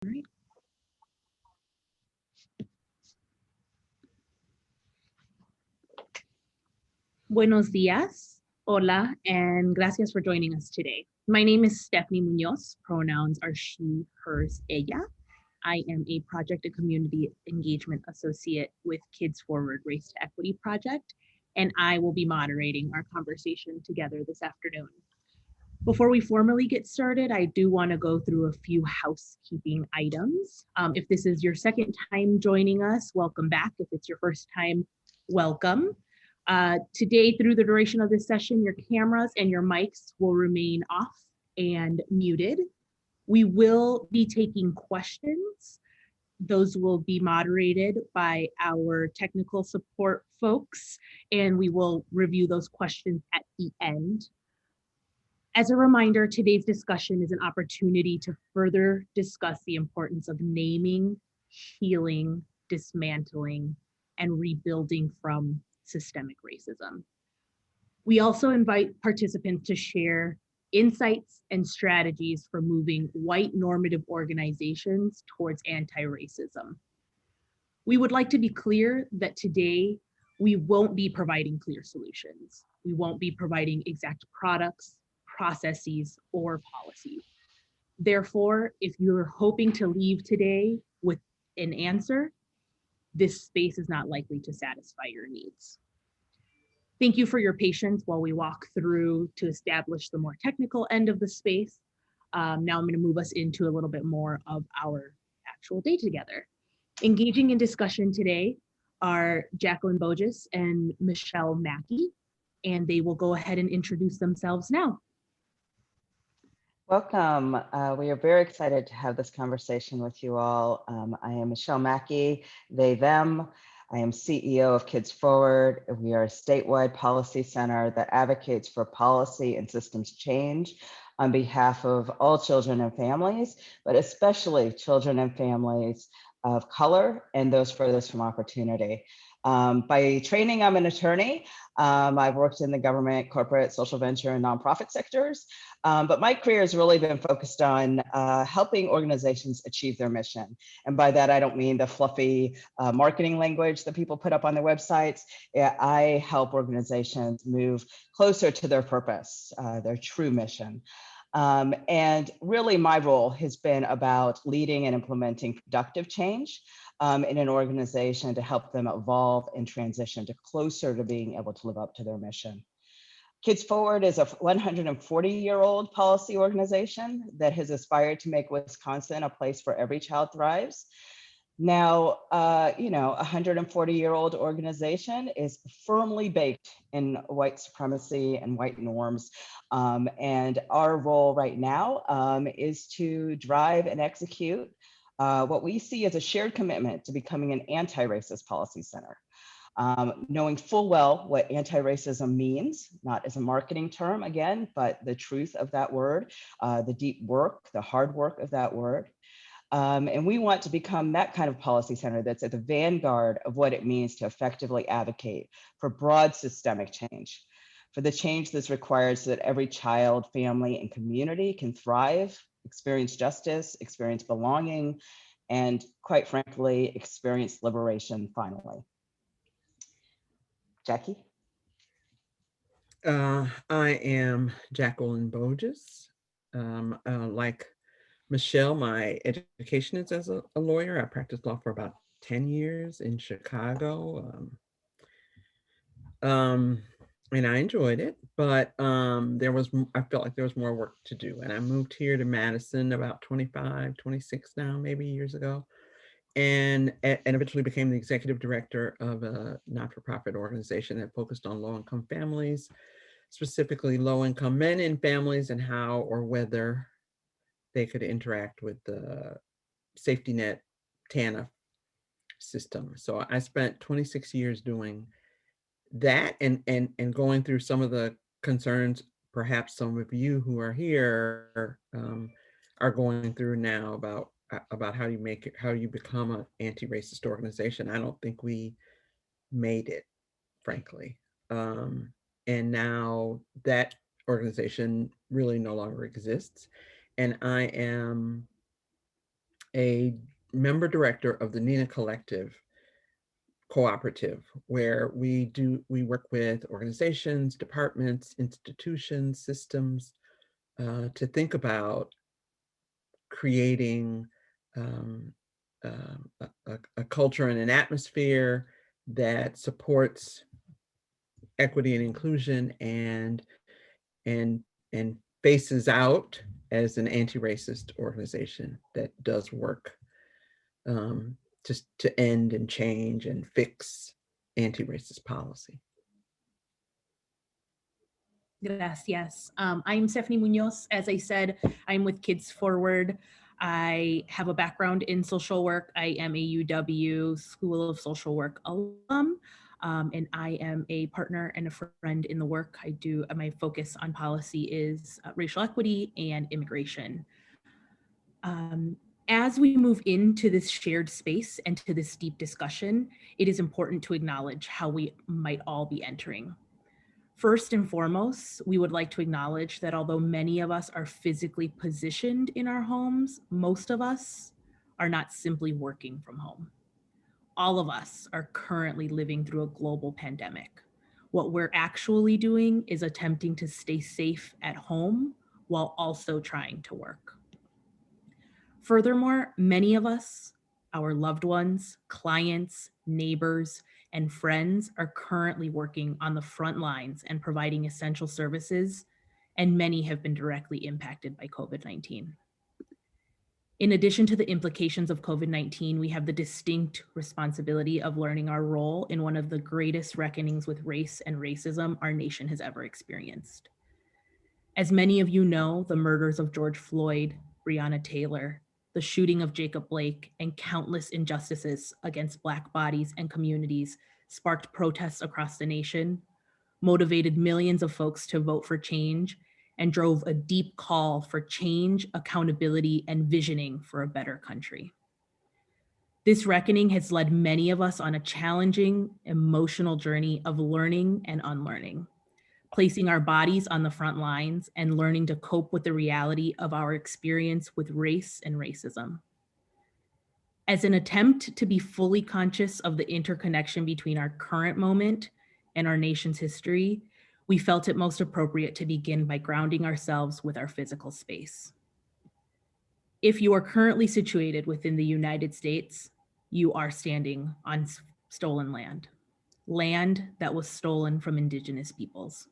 Right. Buenos días, hola, and gracias for joining us today. My name is Stephanie Muñoz. Pronouns are she, hers, ella. I am a project and community engagement associate with Kids Forward Race to Equity Project, and I will be moderating our conversation together this afternoon. Before we formally get started, I do want to go through a few housekeeping items. If this is your second time joining us, welcome back. If it's your first time, welcome. Today, through the duration of this session, your cameras and your mics will remain off and muted. We will be taking questions. Those will be moderated by our technical support folks, and we will review those questions at the end. As a reminder, today's discussion is an opportunity to further discuss the importance of naming, healing, dismantling, and rebuilding from systemic racism. We also invite participants to share insights and strategies for moving white normative organizations towards anti-racism. We would like to be clear that today we won't be providing clear solutions. We won't be providing exact products, processes, or policies. Therefore, if you're hoping to leave today with an answer, this space is not likely to satisfy your needs. Thank you for your patience while we walk through to establish the more technical end of the space. Now I'm going to move us into a little bit more of our actual day together. Engaging in discussion today are Jacqueline Boggess and Michele Mackey, and they will go ahead and introduce themselves now. Welcome. We are very excited to have this conversation with you all. I am Michele Mackey, they, them. I am CEO of Kids Forward. We are a statewide policy center that advocates for policy and systems change on behalf of all children and families, but especially children and families of color and those furthest from opportunity. By training, I'm an attorney. I've worked in the government, corporate, social venture, and nonprofit sectors. But my career has really been focused on helping organizations achieve their mission. And by that, I don't mean the fluffy marketing language that people put up on their websites. I help organizations move closer to their purpose, their true mission. And really my role has been about leading and implementing productive change in an organization to help them evolve and transition to closer to being able to live up to their mission. Kids Forward is a 140-year-old policy organization that has aspired to make Wisconsin a place where every child thrives. Now, a 140-year-old organization is firmly baked in white supremacy and white norms. And our role right now is to drive and execute what we see as a shared commitment to becoming an anti-racist policy center. Knowing full well what anti-racism means, not as a marketing term again, but the truth of that word, the deep work, the hard work of that word. And we want to become that kind of policy center that's at the vanguard of what it means to effectively advocate for broad systemic change, for the change that's required so that every child, family, and community can thrive, experience justice, experience belonging, and quite frankly, experience liberation finally. Jackie? I am Jacqueline Boggess. Like Michele, my education is as a lawyer. I practiced law for about 10 years in Chicago. And I enjoyed it, but I felt like there was more work to do. And I moved here to Madison about 25, 26 now, maybe years ago. And eventually became the executive director of a not-for-profit organization that focused on low-income families, specifically low-income men in families and how or whether they could interact with the safety net TANF system. So I spent 26 years doing that and going through some of the concerns perhaps some of you who are here are going through now about how you become an anti-racist organization. I don't think we made it, frankly. And now that organization really no longer exists. And I am a member director of the Nina Collective cooperative, where we work with organizations, departments, institutions, systems, to think about creating a culture and an atmosphere that supports equity and inclusion, and and faces out as an anti-racist organization that does work just to end and change and fix anti-racist policy. Gracias. I'm Stephanie Muñoz. As I said, I'm with Kids Forward. I have a background in social work. I am a UW School of Social Work alum, and I am a partner and a friend in the work I do. My focus on policy is racial equity and immigration. As we move into this shared space and to this deep discussion, it is important to acknowledge how we might all be entering. First and foremost, we would like to acknowledge that although many of us are physically positioned in our homes, most of us are not simply working from home. All of us are currently living through a global pandemic. What we're actually doing is attempting to stay safe at home while also trying to work. Furthermore, many of us, our loved ones, clients, neighbors, and friends are currently working on the front lines and providing essential services, and many have been directly impacted by COVID-19. In addition to the implications of COVID-19, we have the distinct responsibility of learning our role in one of the greatest reckonings with race and racism our nation has ever experienced. As many of you know, the murders of George Floyd, Breonna Taylor, the shooting of Jacob Blake, and countless injustices against Black bodies and communities sparked protests across the nation, motivated millions of folks to vote for change, and drove a deep call for change, accountability, and visioning for a better country. This reckoning has led many of us on a challenging, emotional journey of learning and unlearning, placing our bodies on the front lines and learning to cope with the reality of our experience with race and racism. As an attempt to be fully conscious of the interconnection between our current moment and our nation's history, we felt it most appropriate to begin by grounding ourselves with our physical space. If you are currently situated within the United States, you are standing on stolen land, land that was stolen from Indigenous peoples.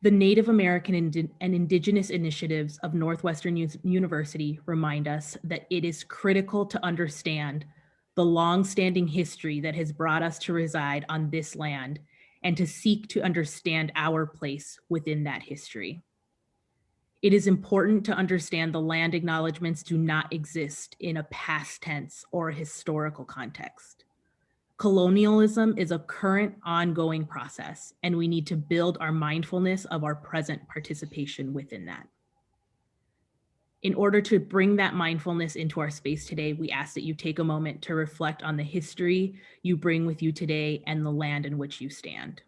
The Native American and Indigenous initiatives of Northwestern University remind us that it is critical to understand the long-standing history that has brought us to reside on this land and to seek to understand our place within that history. It is important to understand the land acknowledgements do not exist in a past tense or a historical context. Colonialism is a current, ongoing process, and we need to build our mindfulness of our present participation within that. In order to bring that mindfulness into our space today, we ask that you take a moment to reflect on the history you bring with you today and the land in which you stand.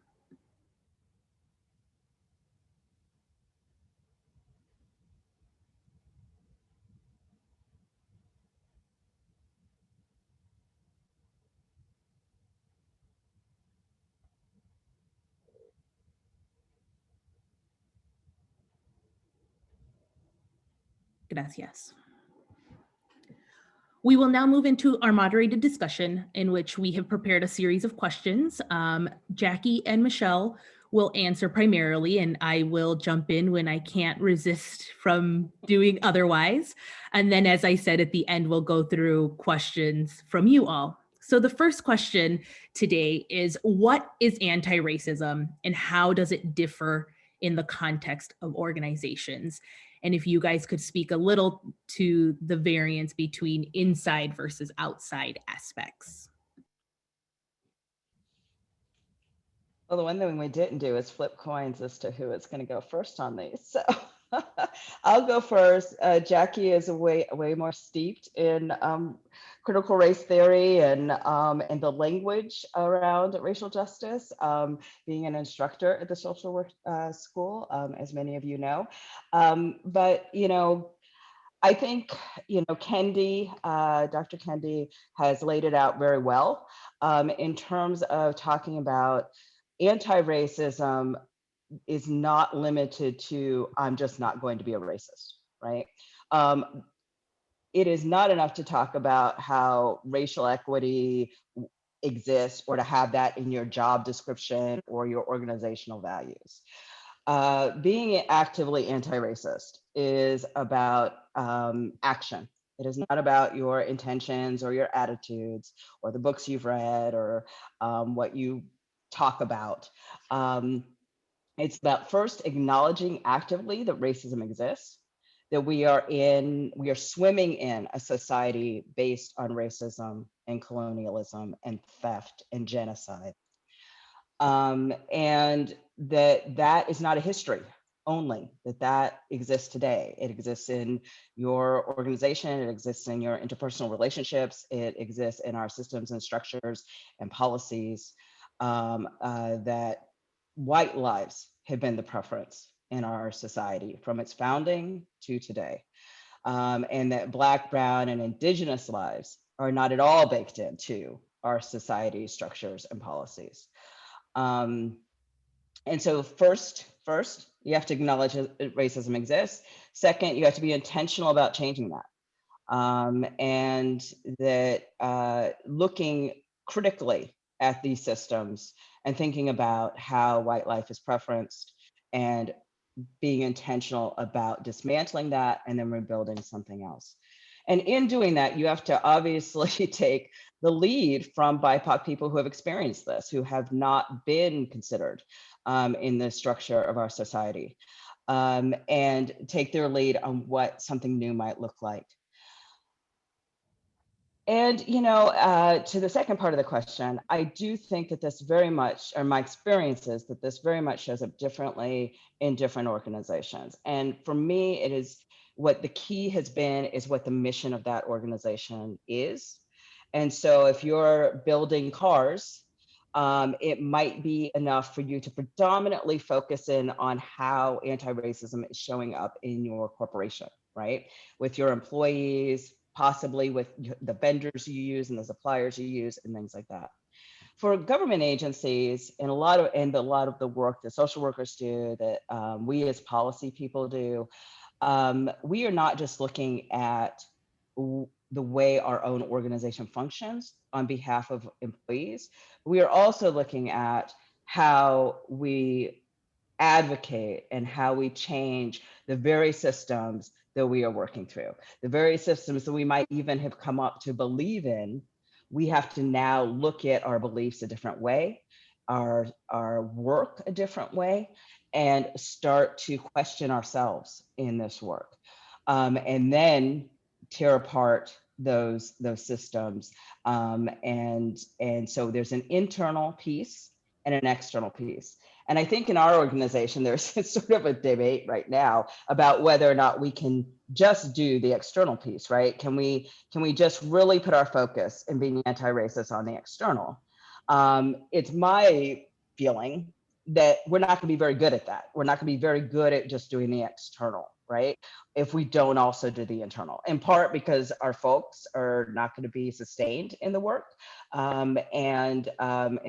Gracias. We will now move into our moderated discussion in which we have prepared a series of questions. Jacquie and Michele will answer primarily, and I will jump in when I can't resist from doing otherwise. And then, as I said, at the end, we'll go through questions from you all. So the first question today is, what is anti-racism and how does it differ in the context of organizations? And if you guys could speak a little to the variance between inside versus outside aspects. Well, the one thing we didn't do is flip coins as to who is going to go first on these. So I'll go first. Jacquie is way more steeped in critical race theory and the language around racial justice, being an instructor at the social work school, as many of you know. But, you know, I think, Kendi, Dr. Kendi has laid it out very well in terms of talking about anti-racism is not limited to, I'm just not going to be a racist, right? Um, it is not enough to talk about how racial equity exists or to have that in your job description or your organizational values. Being actively anti-racist is about action. It is not about your intentions or your attitudes or the books you've read or what you talk about. It's about first acknowledging actively that racism exists, that we are swimming in a society based on racism and colonialism and theft and genocide. And that is not a history only, that exists today. It exists in your organization, it exists in your interpersonal relationships, it exists in our systems and structures and policies, that white lives have been the preference in our society from its founding to today. And that Black, Brown, and Indigenous lives are not at all baked into our society structures and policies. And so first, you have to acknowledge that racism exists. Second, you have to be intentional about changing that. And that looking critically at these systems and thinking about how white life is preferenced and being intentional about dismantling that and then rebuilding something else. And in doing that, you have to obviously take the lead from BIPOC people who have experienced this, who have not been considered in the structure of our society, and take their lead on what something new might look like. And, to the second part of the question, I do think that this very much, or my experience is that this very much shows up differently in different organizations. And for me, it is what the key has been is what the mission of that organization is. And so if you're building cars, it might be enough for you to predominantly focus in on how anti-racism is showing up in your corporation, right? With your employees, possibly with the vendors you use and the suppliers you use and things like that. For government agencies and a lot of the work that social workers do, that we as policy people do, we are not just looking at the way our own organization functions on behalf of employees. We are also looking at how we advocate and how we change the very systems that we are working through, the very systems that we might even have come up to believe in. We have to now look at our beliefs a different way, our work a different way, and start to question ourselves in this work, and then tear apart those systems. And so there's an internal piece and an external piece. And I think in our organization, there's sort of a debate right now about whether or not we can just do the external piece, right? Can we just really put our focus in being anti-racist on the external? It's my feeling that we're not going to be very good at that. We're not going to be very good at just doing the external, right? If we don't also do the internal, in part because our folks are not going to be sustained in the work, and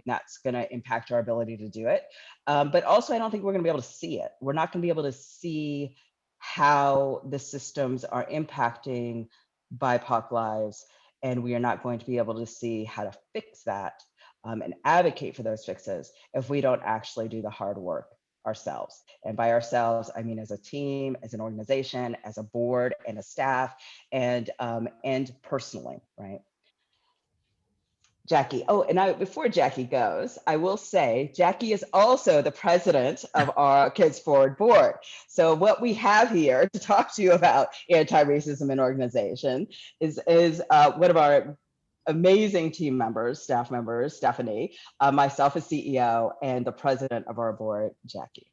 that's going to impact our ability to do it. But also, I don't think we're going to be able to see it. We're not going to be able to see how the systems are impacting BIPOC lives, and we are not going to be able to see how to fix that and advocate for those fixes if we don't actually do the hard work ourselves. And by ourselves, I mean as a team, as an organization, as a board and a staff, and personally, right? Jacquie, oh, and before Jacquie goes, I will say Jacquie is also the president of our Kids Forward board. So what we have here to talk to you about anti-racism in organization is one of our amazing team members, staff members, Stephanie, myself as CEO, and the president of our board, Jacquie.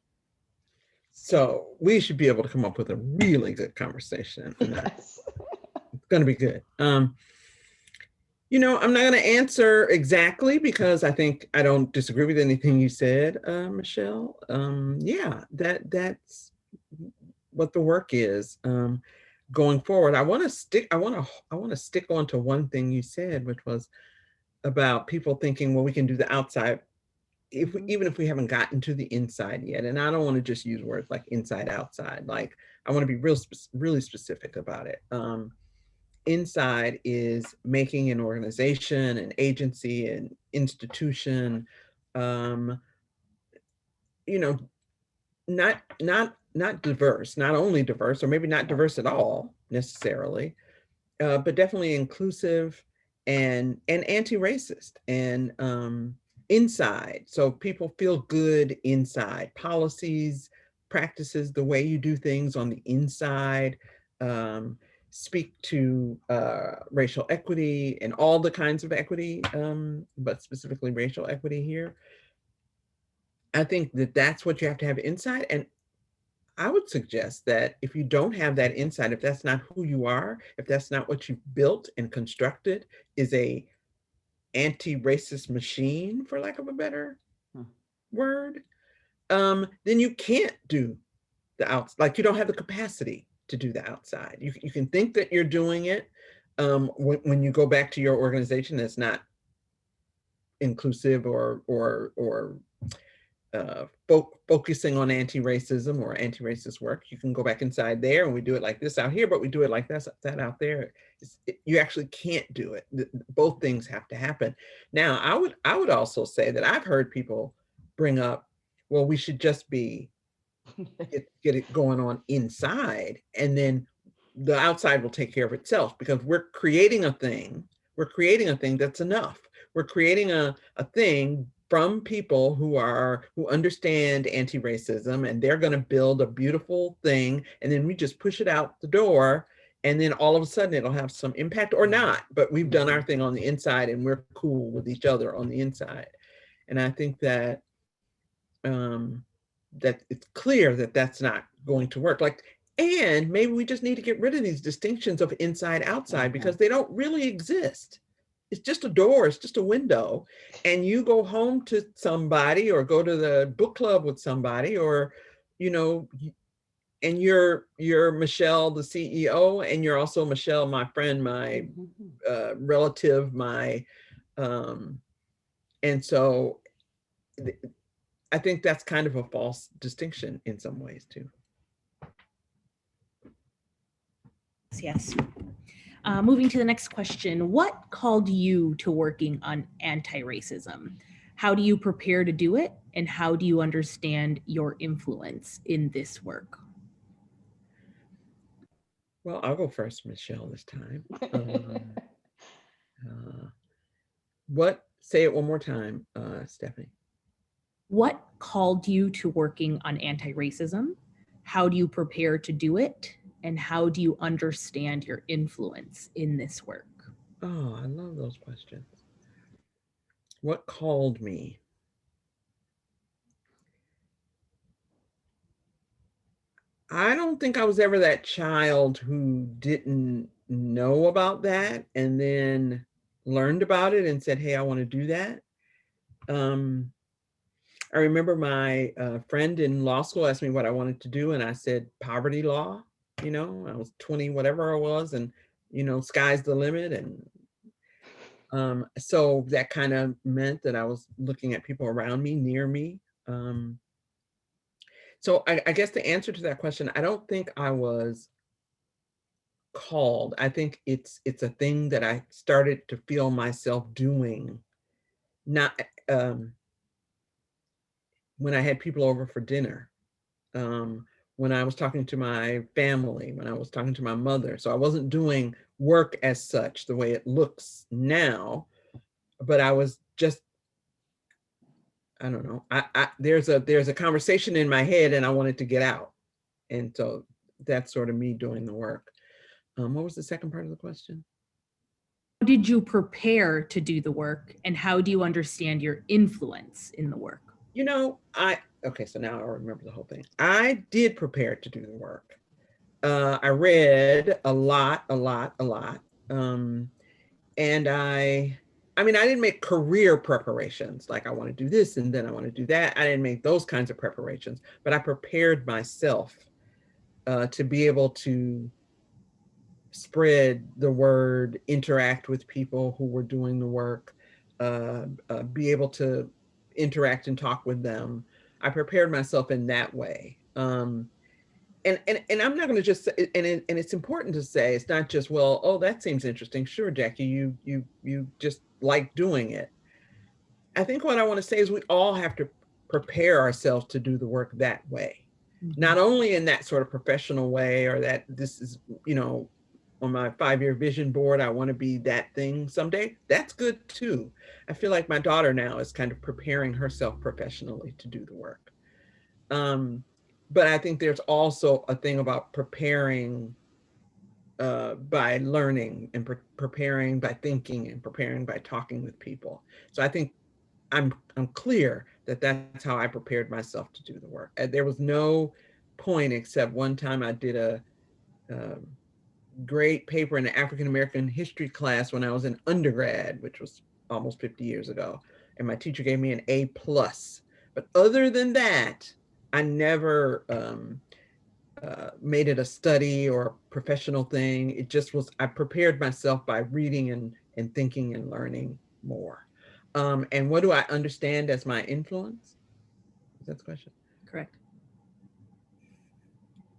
So we should be able to come up with a really good conversation. Yes. It's going to be good. I'm not going to answer exactly because I think I don't disagree with anything you said, Michele. Yeah, that's what the work is. going forward, I want to stick on to one thing you said, which was about people thinking, well, we can do the outside even if we haven't gotten to the inside yet. And I don't want to just use words like inside, outside. Like, I want to be really specific about it. Inside is making an organization, an agency, an institution, you know, not diverse, not only diverse, or maybe not diverse at all necessarily, but definitely inclusive and anti-racist and inside. So people feel good inside. Policies, practices, the way you do things on the inside, speak to racial equity and all the kinds of equity, but specifically racial equity here. I think that that's what you have to have inside. And I would suggest that if you don't have that inside, if that's not who you are, if that's not what you've built and constructed, is a anti-racist machine, for lack of a better word, then you can't do the outside. Like, you don't have the capacity to do the outside. You can think that you're doing it when you go back to your organization that's not inclusive or focusing on anti-racism or anti-racist work. You can go back inside there, and we do it like this out here, but we do it like that out there. You actually can't do it. Both things have to happen. Now, I would also say that I've heard people bring up, well, we should just be get it going on inside, and then the outside will take care of itself, because we're creating a thing that's enough. We're creating a thing from people who understand anti-racism, and they're going to build a beautiful thing, and then we just push it out the door, and then all of a sudden it'll have some impact or not, but we've done our thing on the inside and we're cool with each other on the inside. And I think that that it's clear that that's not going to work. Like, and maybe we just need to get rid of these distinctions of inside, outside, because they don't really exist. It's just a door, it's just a window. And you go home to somebody or go to the book club with somebody, or, you know, and you're Michele, the CEO, and you're also Michele, my friend, my relative, my, and so I think that's kind of a false distinction in some ways too. Yes. Moving to the next question, what called you to working on anti-racism? How do you prepare to do it? And how do you understand your influence in this work? Well, I'll go first, Michele, this time. Say it one more time, Stephanie. What called you to working on anti-racism? How do you prepare to do it? And how do you understand your influence in this work? Oh, I love those questions. What called me? I don't think I was ever that child who didn't know about that and then learned about it and said, hey, I want to do that. I remember my friend in law school asked me what I wanted to do, and I said poverty law. You know, I was 20, whatever I was, and, you know, sky's the limit. And so that kind of meant that I was looking at people around me, near me. So I guess the answer to that question, I don't think I was called. I think it's a thing that I started to feel myself doing. Not when I had people over for dinner, when I was talking to my family, when I was talking to my mother. So I wasn't doing work as such the way it looks now, but I was just, I don't know. There's a conversation in my head and I wanted to get out. And so that's sort of me doing the work. What was the second part of the question? How did you prepare to do the work, and how do you understand your influence in the work? You know, okay, so now I remember the whole thing. I did prepare to do the work. I read a lot. And I mean, I didn't make career preparations, like I want to do this and then I want to do that. I didn't make those kinds of preparations, but I prepared myself to be able to spread the word, interact with people who were doing the work, be able to interact and talk with them. I prepared myself in that way. And I'm not going to just say, and it's important to say, it's not just, well, oh, that seems interesting. Sure, Jackie, you just like doing it. I think what I want to say is we all have to prepare ourselves to do the work that way. Mm-hmm. Not only in that sort of professional way, or that this is, on my 5-year vision board, I want to be that thing someday. That's good too. I feel like my daughter now is kind of preparing herself professionally to do the work. But I think there's also a thing about preparing by learning, and preparing by thinking, and preparing by talking with people. So I think I'm clear that that's how I prepared myself to do the work. There was no point, except one time I did a great paper in an African-American history class when I was in undergrad, which was almost 50 years ago. And my teacher gave me an A+. But other than that, I never made it a study or a professional thing. It just was, I prepared myself by reading and thinking and learning more. And what do I understand as my influence? Is that the question? Correct.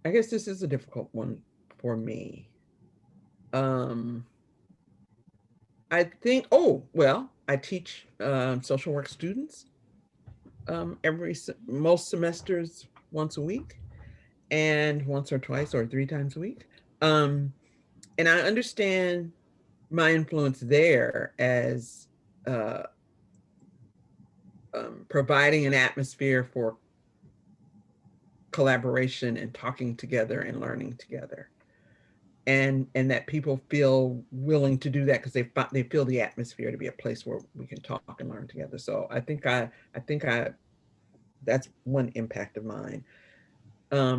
I guess this is a difficult one for me. I think, I teach social work students most semesters once a week, and once or twice or 3 times a week. And I understand my influence there as providing an atmosphere for collaboration and talking together and learning together. And that people feel willing to do that because they feel the atmosphere to be a place where we can talk and learn together. So I think that's one impact of mine. I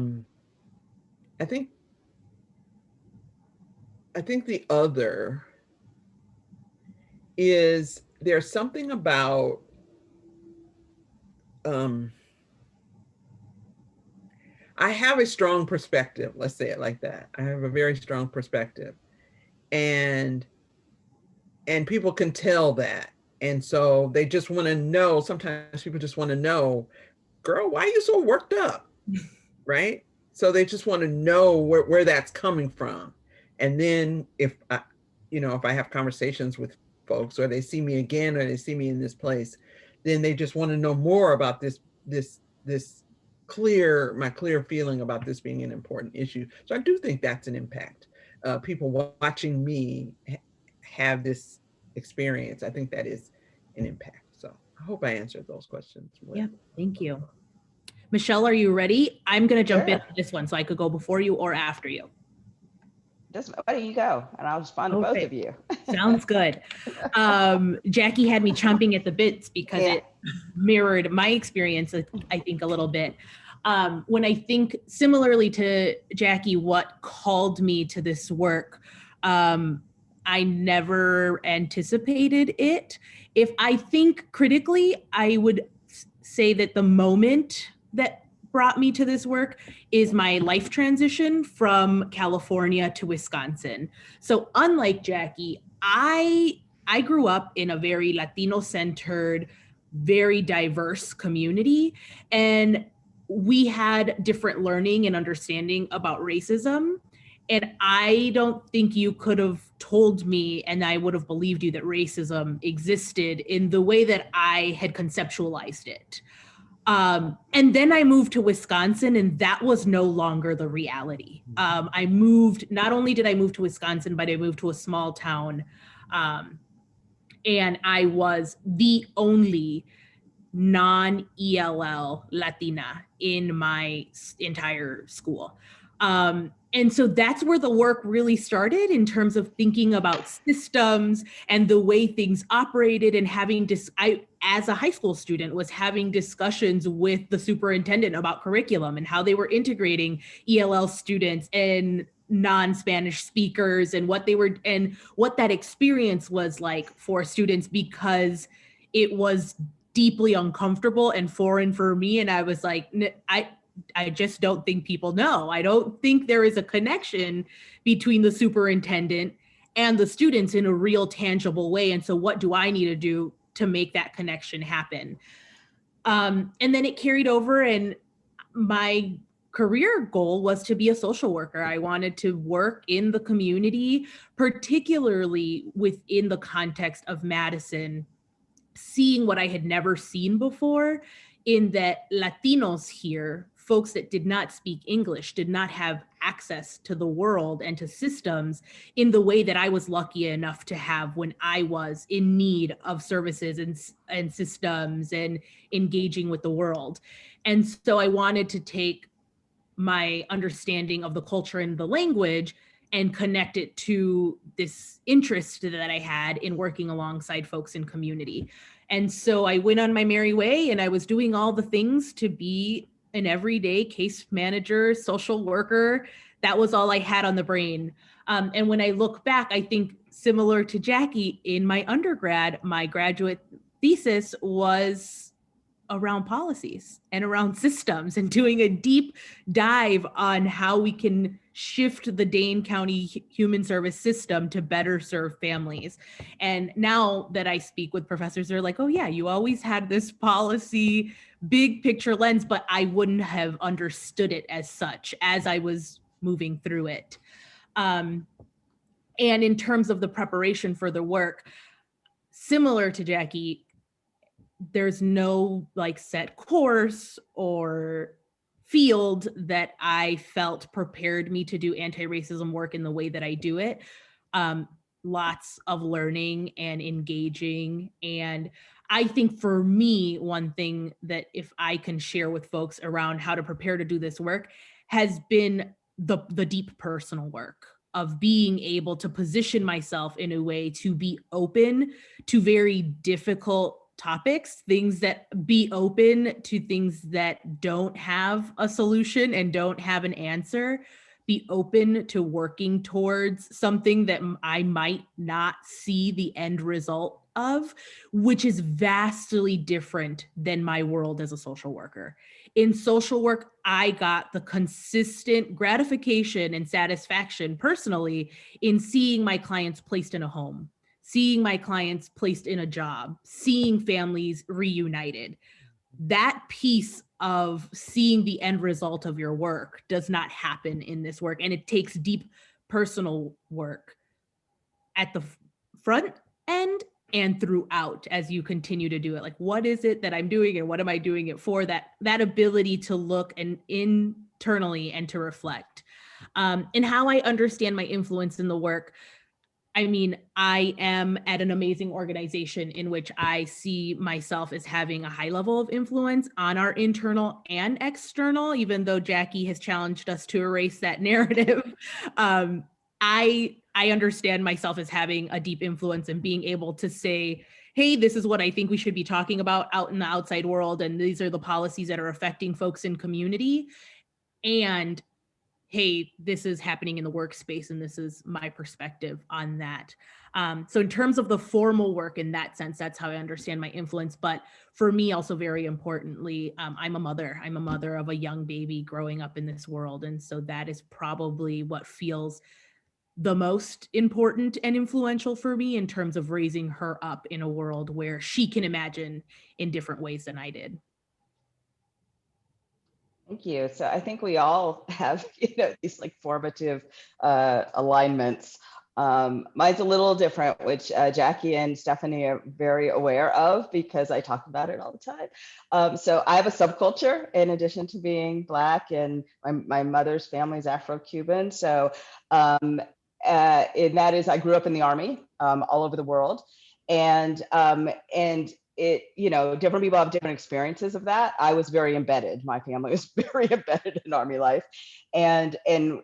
think the other is there's something about I have a strong perspective, let's say it like that. I have a very strong perspective, and people can tell that. And so they just want to know, sometimes people just want to know, girl, why are you so worked up? Right? So they just want to know where that's coming from. And then if I have conversations with folks, or they see me again, or they see me in this place, then they just want to know more about this my clear feeling about this being an important issue. So I do think that's an impact. People watching me have this experience, I think that is an impact. So I hope I answered those questions. Yeah, thank you. Michele, are you ready? I'm going to jump Sure. into this one, so I could go before you or after you. Just why don't you go, and I'll respond to both of you. Sounds good. Jackie had me chomping at the bits because it mirrored my experience, I think, a little bit. When I think similarly to Jackie, what called me to this work, I never anticipated it. If I think critically, I would say that the moment that brought me to this work is my life transition from California to Wisconsin. So unlike Jackie, I grew up in a very Latino-centered, very diverse community, and we had different learning and understanding about racism. And I don't think you could have told me, and I would have believed you, that racism existed in the way that I had conceptualized it. And then I moved to Wisconsin, and that was no longer the reality. Not only did I move to Wisconsin, but I moved to a small town. And I was the only non-ELL Latina in my entire school. And so that's where the work really started, in terms of thinking about systems and the way things operated, and I, as a high school student, was having discussions with the superintendent about curriculum and how they were integrating ELL students and non-Spanish speakers, and what that experience was like for students, because it was deeply uncomfortable and foreign for me. And I was like, I just don't think people know. I don't think there is a connection between the superintendent and the students in a real tangible way. And so what do I need to do to make that connection happen? And then it carried over, and my career goal was to be a social worker. I wanted to work in the community, particularly within the context of Madison, seeing what I had never seen before, in that Latinos here, folks that did not speak English, did not have access to the world and to systems in the way that I was lucky enough to have when I was in need of services and systems and engaging with the world. And so I wanted to take my understanding of the culture and the language and connect it to this interest that I had in working alongside folks in community. And so I went on my merry way, and I was doing all the things to be an everyday case manager, social worker. That was all I had on the brain. And when I look back, I think similar to Jackie, in my undergrad, my graduate thesis was around policies and around systems, and doing a deep dive on how we can shift the Dane County human service system to better serve families. And now that I speak with professors, they're like, oh yeah, you always had this policy, big picture lens, but I wouldn't have understood it as such as I was moving through it. And in terms of the preparation for the work, similar to Jackie, there's no like set course or field that I felt prepared me to do anti-racism work in the way that I do it. Lots of learning and engaging. And I think for me, one thing that if I can share with folks around how to prepare to do this work has been the deep personal work of being able to position myself in a way to be open to very difficult topics, things that be open to things that don't have a solution and don't have an answer, be open to working towards something that I might not see the end result of, which is vastly different than my world as a social worker. In social work, I got the consistent gratification and satisfaction personally in seeing my clients placed in a home, seeing my clients placed in a job, seeing families reunited. That piece of seeing the end result of your work does not happen in this work. And it takes deep personal work at the front end and throughout as you continue to do it. Like, what is it that I'm doing and what am I doing it for? That ability to look and internally and to reflect. And how I understand my influence in the work. I mean, I am at an amazing organization in which I see myself as having a high level of influence on our internal and external, even though Jackie has challenged us to erase that narrative. I understand myself as having a deep influence and being able to say, hey, this is what I think we should be talking about out in the outside world, and these are the policies that are affecting folks in community. And hey, this is happening in the workspace, and this is my perspective on that. So in terms of the formal work in that sense, that's how I understand my influence. But for me, also very importantly, I'm a mother. I'm a mother of a young baby growing up in this world. And so that is probably what feels the most important and influential for me in terms of raising her up in a world where she can imagine in different ways than I did. Thank you. So I think we all have, these like formative alignments. Mine's a little different, which Jackie and Stephanie are very aware of because I talk about it all the time. So I have a subculture in addition to being Black, and my mother's family is Afro-Cuban. So and that is, I grew up in the Army all over the world. And it, different people have different experiences of that. I was very embedded. My family was very embedded in Army life. And I'm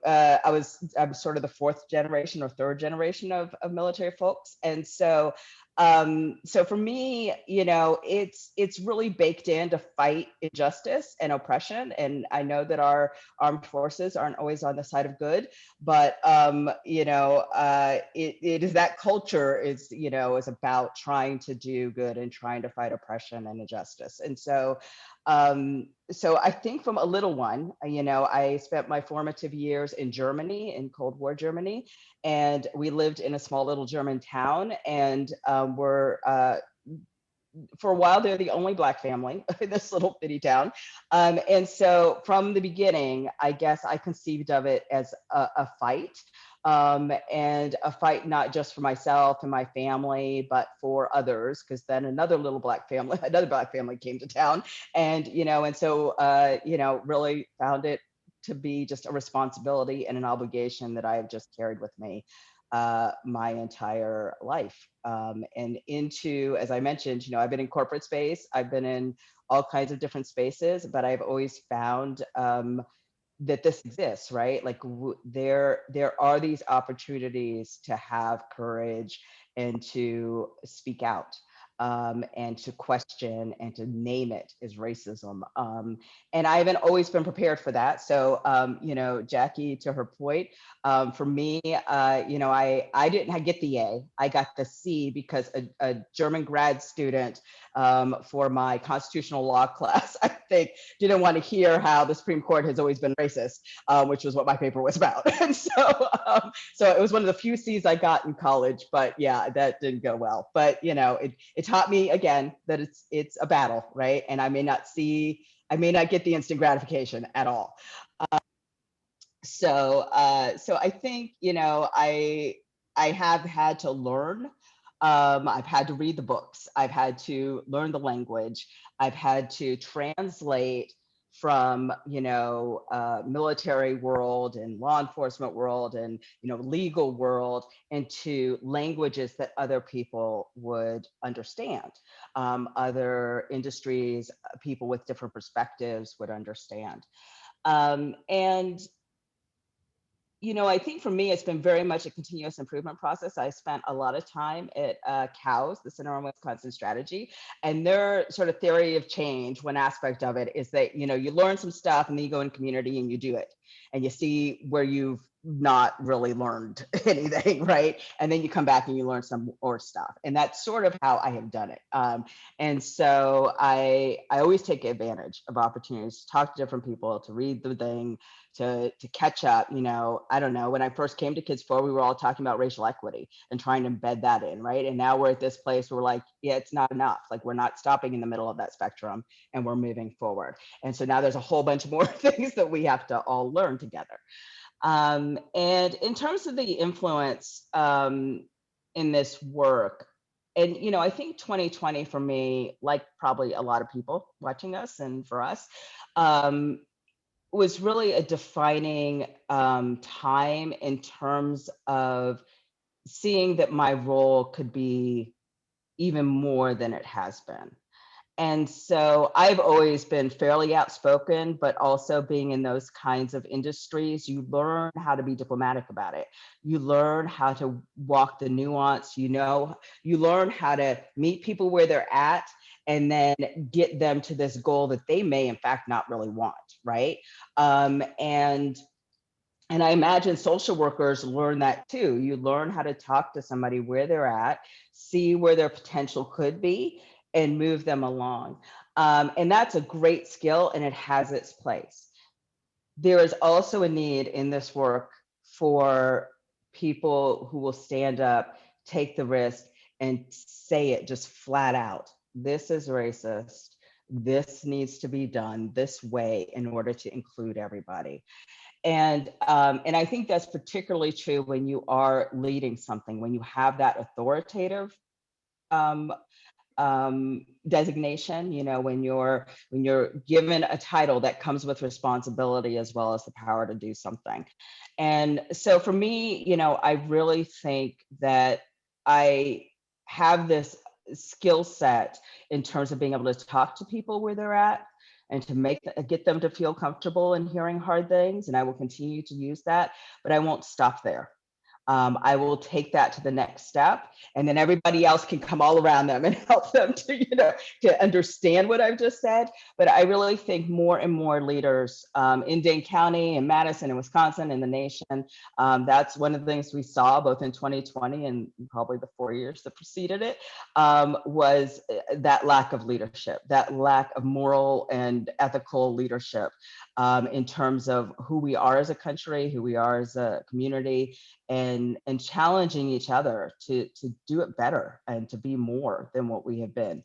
sort of the fourth generation or third generation of military folks. And so for me, it's really baked in to fight injustice and oppression. And I know that our armed forces aren't always on the side of good, but it is that culture is about trying to do good and trying to fight oppression and injustice. And so So I think from a little one, I spent my formative years in Germany, in Cold War Germany, and we lived in a small little German town, and for a while, they're the only Black family in this little bitty town. And so from the beginning, I guess I conceived of it as a fight, and a fight not just for myself and my family, but for others, because then another Black family came to town. And so, really found it to be just a responsibility and an obligation that I have just carried with me my entire life. And into, as I mentioned, I've been in corporate space, I've been in all kinds of different spaces, but I've always found that this exists, right? Like there are these opportunities to have courage and to speak out. And to question and to name it as racism. And I haven't always been prepared for that. So, Jackie, to her point, for me, I didn't get the A, I got the C because a German grad student for my constitutional law class, I think, didn't want to hear how the Supreme Court has always been racist, which was what my paper was about. And so it was one of the few C's I got in college, but yeah, that didn't go well. But it taught me again that it's a battle, right? And I may not get the instant gratification at all. So I think I have had to learn. I've had to read the books. I've had to learn the language. I've had to translate from military world and law enforcement world and legal world into languages that other people would understand. Other industries, people with different perspectives would understand. And I think for me, it's been very much a continuous improvement process. I spent a lot of time at COWS, the Center on Wisconsin Strategy, and their sort of theory of change, one aspect of it is that, you learn some stuff and then you go in community and you do it and you see where you've not really learned anything, right? And then you come back and you learn some more stuff. And that's sort of how I have done it. And so I always take advantage of opportunities to talk to different people, to read the thing, to catch up. I don't know, when I first came to Kids Forward, we were all talking about racial equity and trying to embed that in, right? And now we're at this place where we're like, yeah, it's not enough. Like, we're not stopping in the middle of that spectrum and we're moving forward. And so now there's a whole bunch more things that we have to all learn together. And in terms of the influence in this work, and I think 2020 for me, like probably a lot of people watching us and for us, was really a defining time in terms of seeing that my role could be even more than it has been. And so I've always been fairly outspoken, but also being in those kinds of industries, you learn how to be diplomatic about it. You learn how to walk the nuance, you learn how to meet people where they're at and then get them to this goal that they may in fact not really want, right? And I imagine social workers learn that too. You learn how to talk to somebody where they're at, see where their potential could be, and move them along. And that's a great skill and it has its place. There is also a need in this work for people who will stand up, take the risk, and say it just flat out. This is racist. This needs to be done this way in order to include everybody. And I think that's particularly true when you are leading something, when you have that authoritative designation, when you're given a title that comes with responsibility as well as the power to do something. And so for me, I really think that I have this skill set in terms of being able to talk to people where they're at and to get them to feel comfortable in hearing hard things. And I will continue to use that, but I won't stop there. I will take that to the next step, and then everybody else can come all around them and help them to understand what I've just said. But I really think more and more leaders in Dane County and Madison and Wisconsin and the nation, that's one of the things we saw both in 2020 and probably the 4 years that preceded it, was that lack of leadership, that lack of moral and ethical leadership in terms of who we are as a country, who we are as a community, and challenging each other to do it better and to be more than what we have been.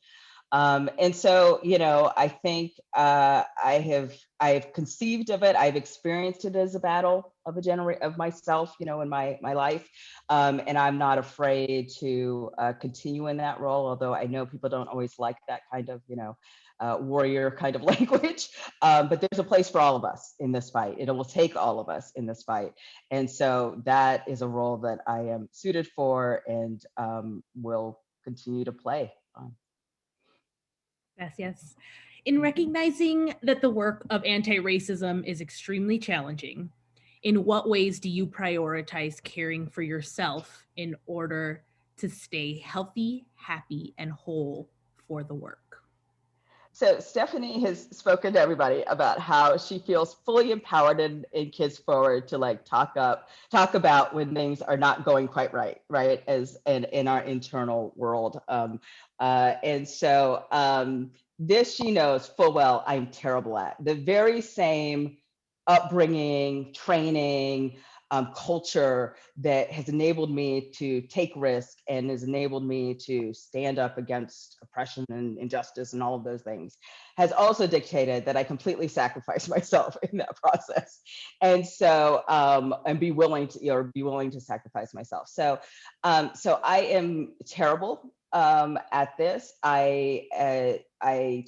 And so, I think I've conceived of it. I've experienced it as a battle of of myself, in my life. And I'm not afraid to continue in that role, although I know people don't always like that kind of, warrior kind of language. But there's a place for all of us in this fight. It will take all of us in this fight. And so that is a role that I am suited for and will continue to play. Yes. In recognizing that the work of anti-racism is extremely challenging, in what ways do you prioritize caring for yourself in order to stay healthy, happy, and whole for the work? So Stephanie has spoken to everybody about how she feels fully empowered in Kids Forward to talk about when things are not going quite right, as in our internal world. And so this she knows full well I'm terrible at. The very same upbringing, training, culture that has enabled me to take risk and has enabled me to stand up against oppression and injustice and all of those things has also dictated that I completely sacrifice myself in that process. And so, and be willing to sacrifice myself. So I am terrible at this. I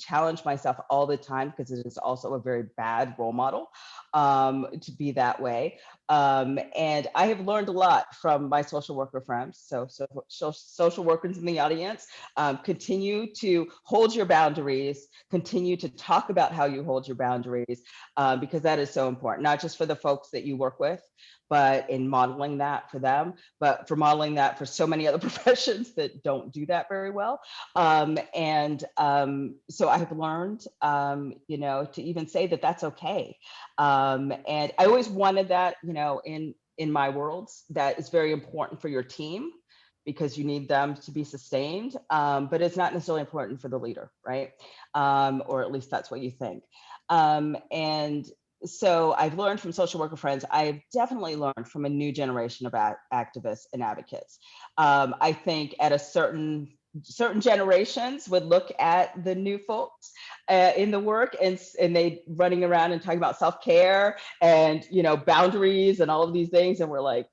challenge myself all the time because it is also a very bad role model to be that way. And I have learned a lot from my social worker friends. So social workers in the audience, continue to hold your boundaries, continue to talk about how you hold your boundaries, because that is so important, not just for the folks that you work with, but in modeling that for them, but for modeling that for so many other professions that don't do that very well. So I have learned, to even say that that's okay. And I always wanted that, in my worlds, that is very important for your team because you need them to be sustained, but it's not necessarily important for the leader, right? Or at least that's what you think. And so I've learned from social worker friends. I've definitely learned from a new generation of activists and advocates. I think at a certain generations would look at the new folks in the work and they running around and talking about self-care and boundaries and all of these things, and we're like,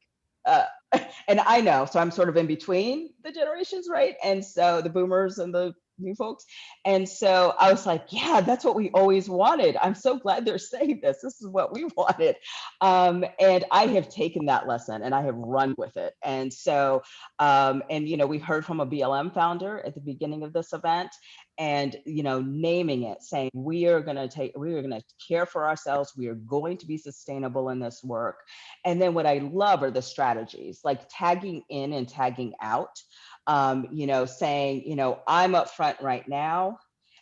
and I know, so I'm sort of in between the generations, right? And so the boomers and the new folks. And so I was like, yeah, that's what we always wanted. I'm so glad they're saying this. This is what we wanted. And I have taken that lesson and I have run with it. And so, we heard from a BLM founder at the beginning of this event and, naming it, saying, we are going to care for ourselves. We are going to be sustainable in this work. And then what I love are the strategies, like tagging in and tagging out. Saying, I'm up front right now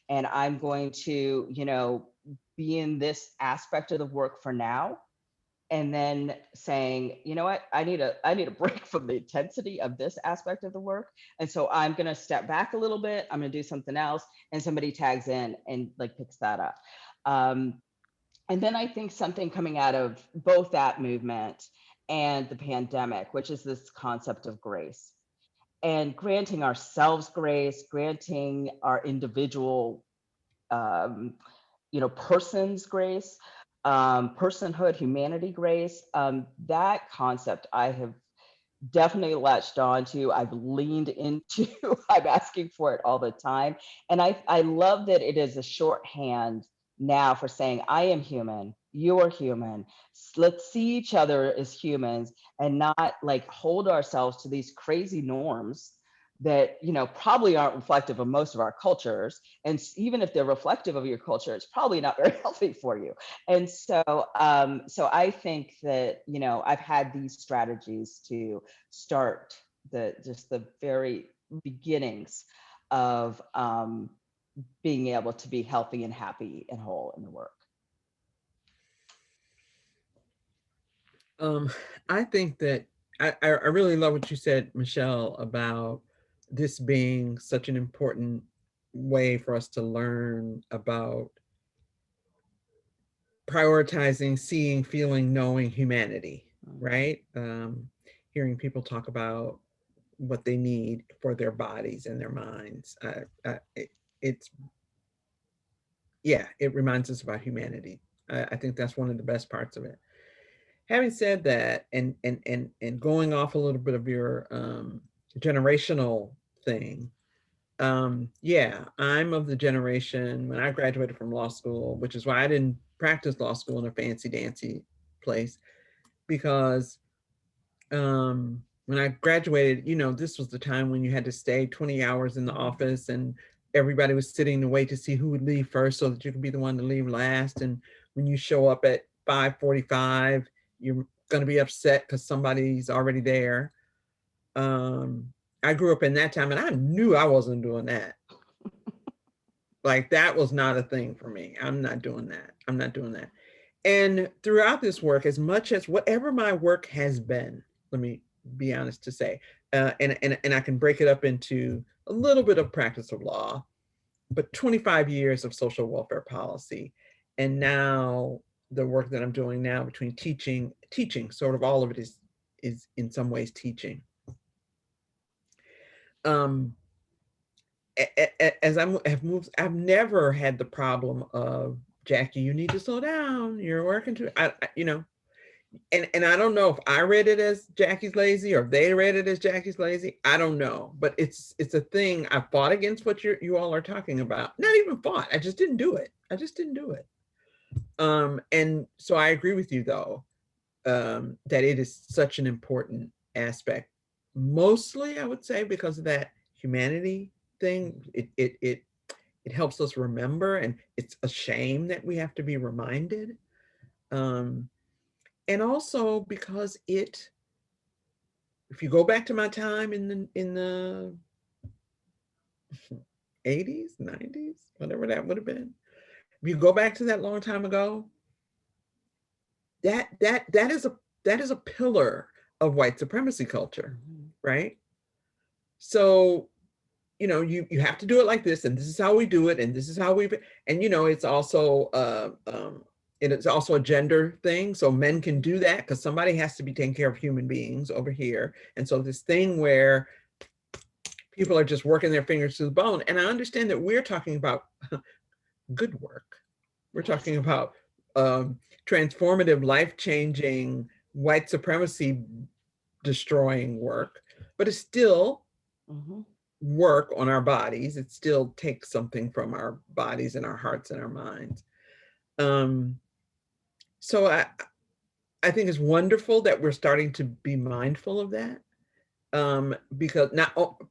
and I'm going to, be in this aspect of the work for now. And then saying, you know what, I need a break from the intensity of this aspect of the work. And so I'm going to step back a little bit. I'm going to do something else. And somebody tags in and picks that up. And then I think something coming out of both that movement and the pandemic, which is this concept of grace. And granting ourselves grace, granting our individual, persons grace, personhood, humanity grace. That concept I have definitely latched on to. I've leaned into. I'm asking for it all the time, and I love that it is a shorthand now for saying I am human. You are human. Let's see each other as humans and not hold ourselves to these crazy norms that, you know, probably aren't reflective of most of our cultures. And even if they're reflective of your culture, it's probably not very healthy for you. And so, so I think that, you know, I've had these strategies to start just the very beginnings of being able to be healthy and happy and whole in the work. I think that I really love what you said, Michele, about this being such an important way for us to learn about prioritizing, seeing, feeling, knowing humanity, right? Hearing people talk about what they need for their bodies and their minds. It reminds us about humanity. I think that's one of the best parts of it. Having said that, and going off a little bit of your generational thing, yeah, I'm of the generation when I graduated from law school, which is why I didn't practice law school in a fancy dancy place, because when I graduated, you know, this was the time when you had to stay 20 hours in the office and everybody was sitting to wait to see who would leave first so that you could be the one to leave last. And when you show up at 5:45, you're going to be upset because somebody's already there. I grew up in that time and I knew I wasn't doing that. Like that was not a thing for me. I'm not doing that. I'm not doing that. And throughout this work, as much as whatever my work has been, let me be honest to say, and I can break it up into a little bit of practice of law, but 25 years of social welfare policy. And now the work that I'm doing now between teaching, sort of all of it is in some ways teaching. As I have moved, I've never had the problem of, Jackie, you need to slow down. You're working too, you know, and I don't know if I read it as Jackie's lazy or if they read it as Jackie's lazy. I don't know, but it's a thing. I fought against what you all are talking about. Not even fought. I just didn't do it. I just didn't do it. And so I agree with you though, that it is such an important aspect. Mostly, I would say, because of that humanity thing. It helps us remember, and it's a shame that we have to be reminded. And also because if you go back to my time in the 80s, 90s, whatever that would have been, if you go back to that long time ago, that is a pillar of white supremacy culture, right? So, you know, you have to do it like this, and this is how we do it, and this is how and you know, it's also it's also a gender thing. So men can do that because somebody has to be taking care of human beings over here. And so this thing where people are just working their fingers to the bone. And I understand that we're talking about good work. We're talking about transformative, life-changing, white supremacy destroying work, but it's still work on our bodies. It still takes something from our bodies and our hearts and our minds. So I think it's wonderful that we're starting to be mindful of that, because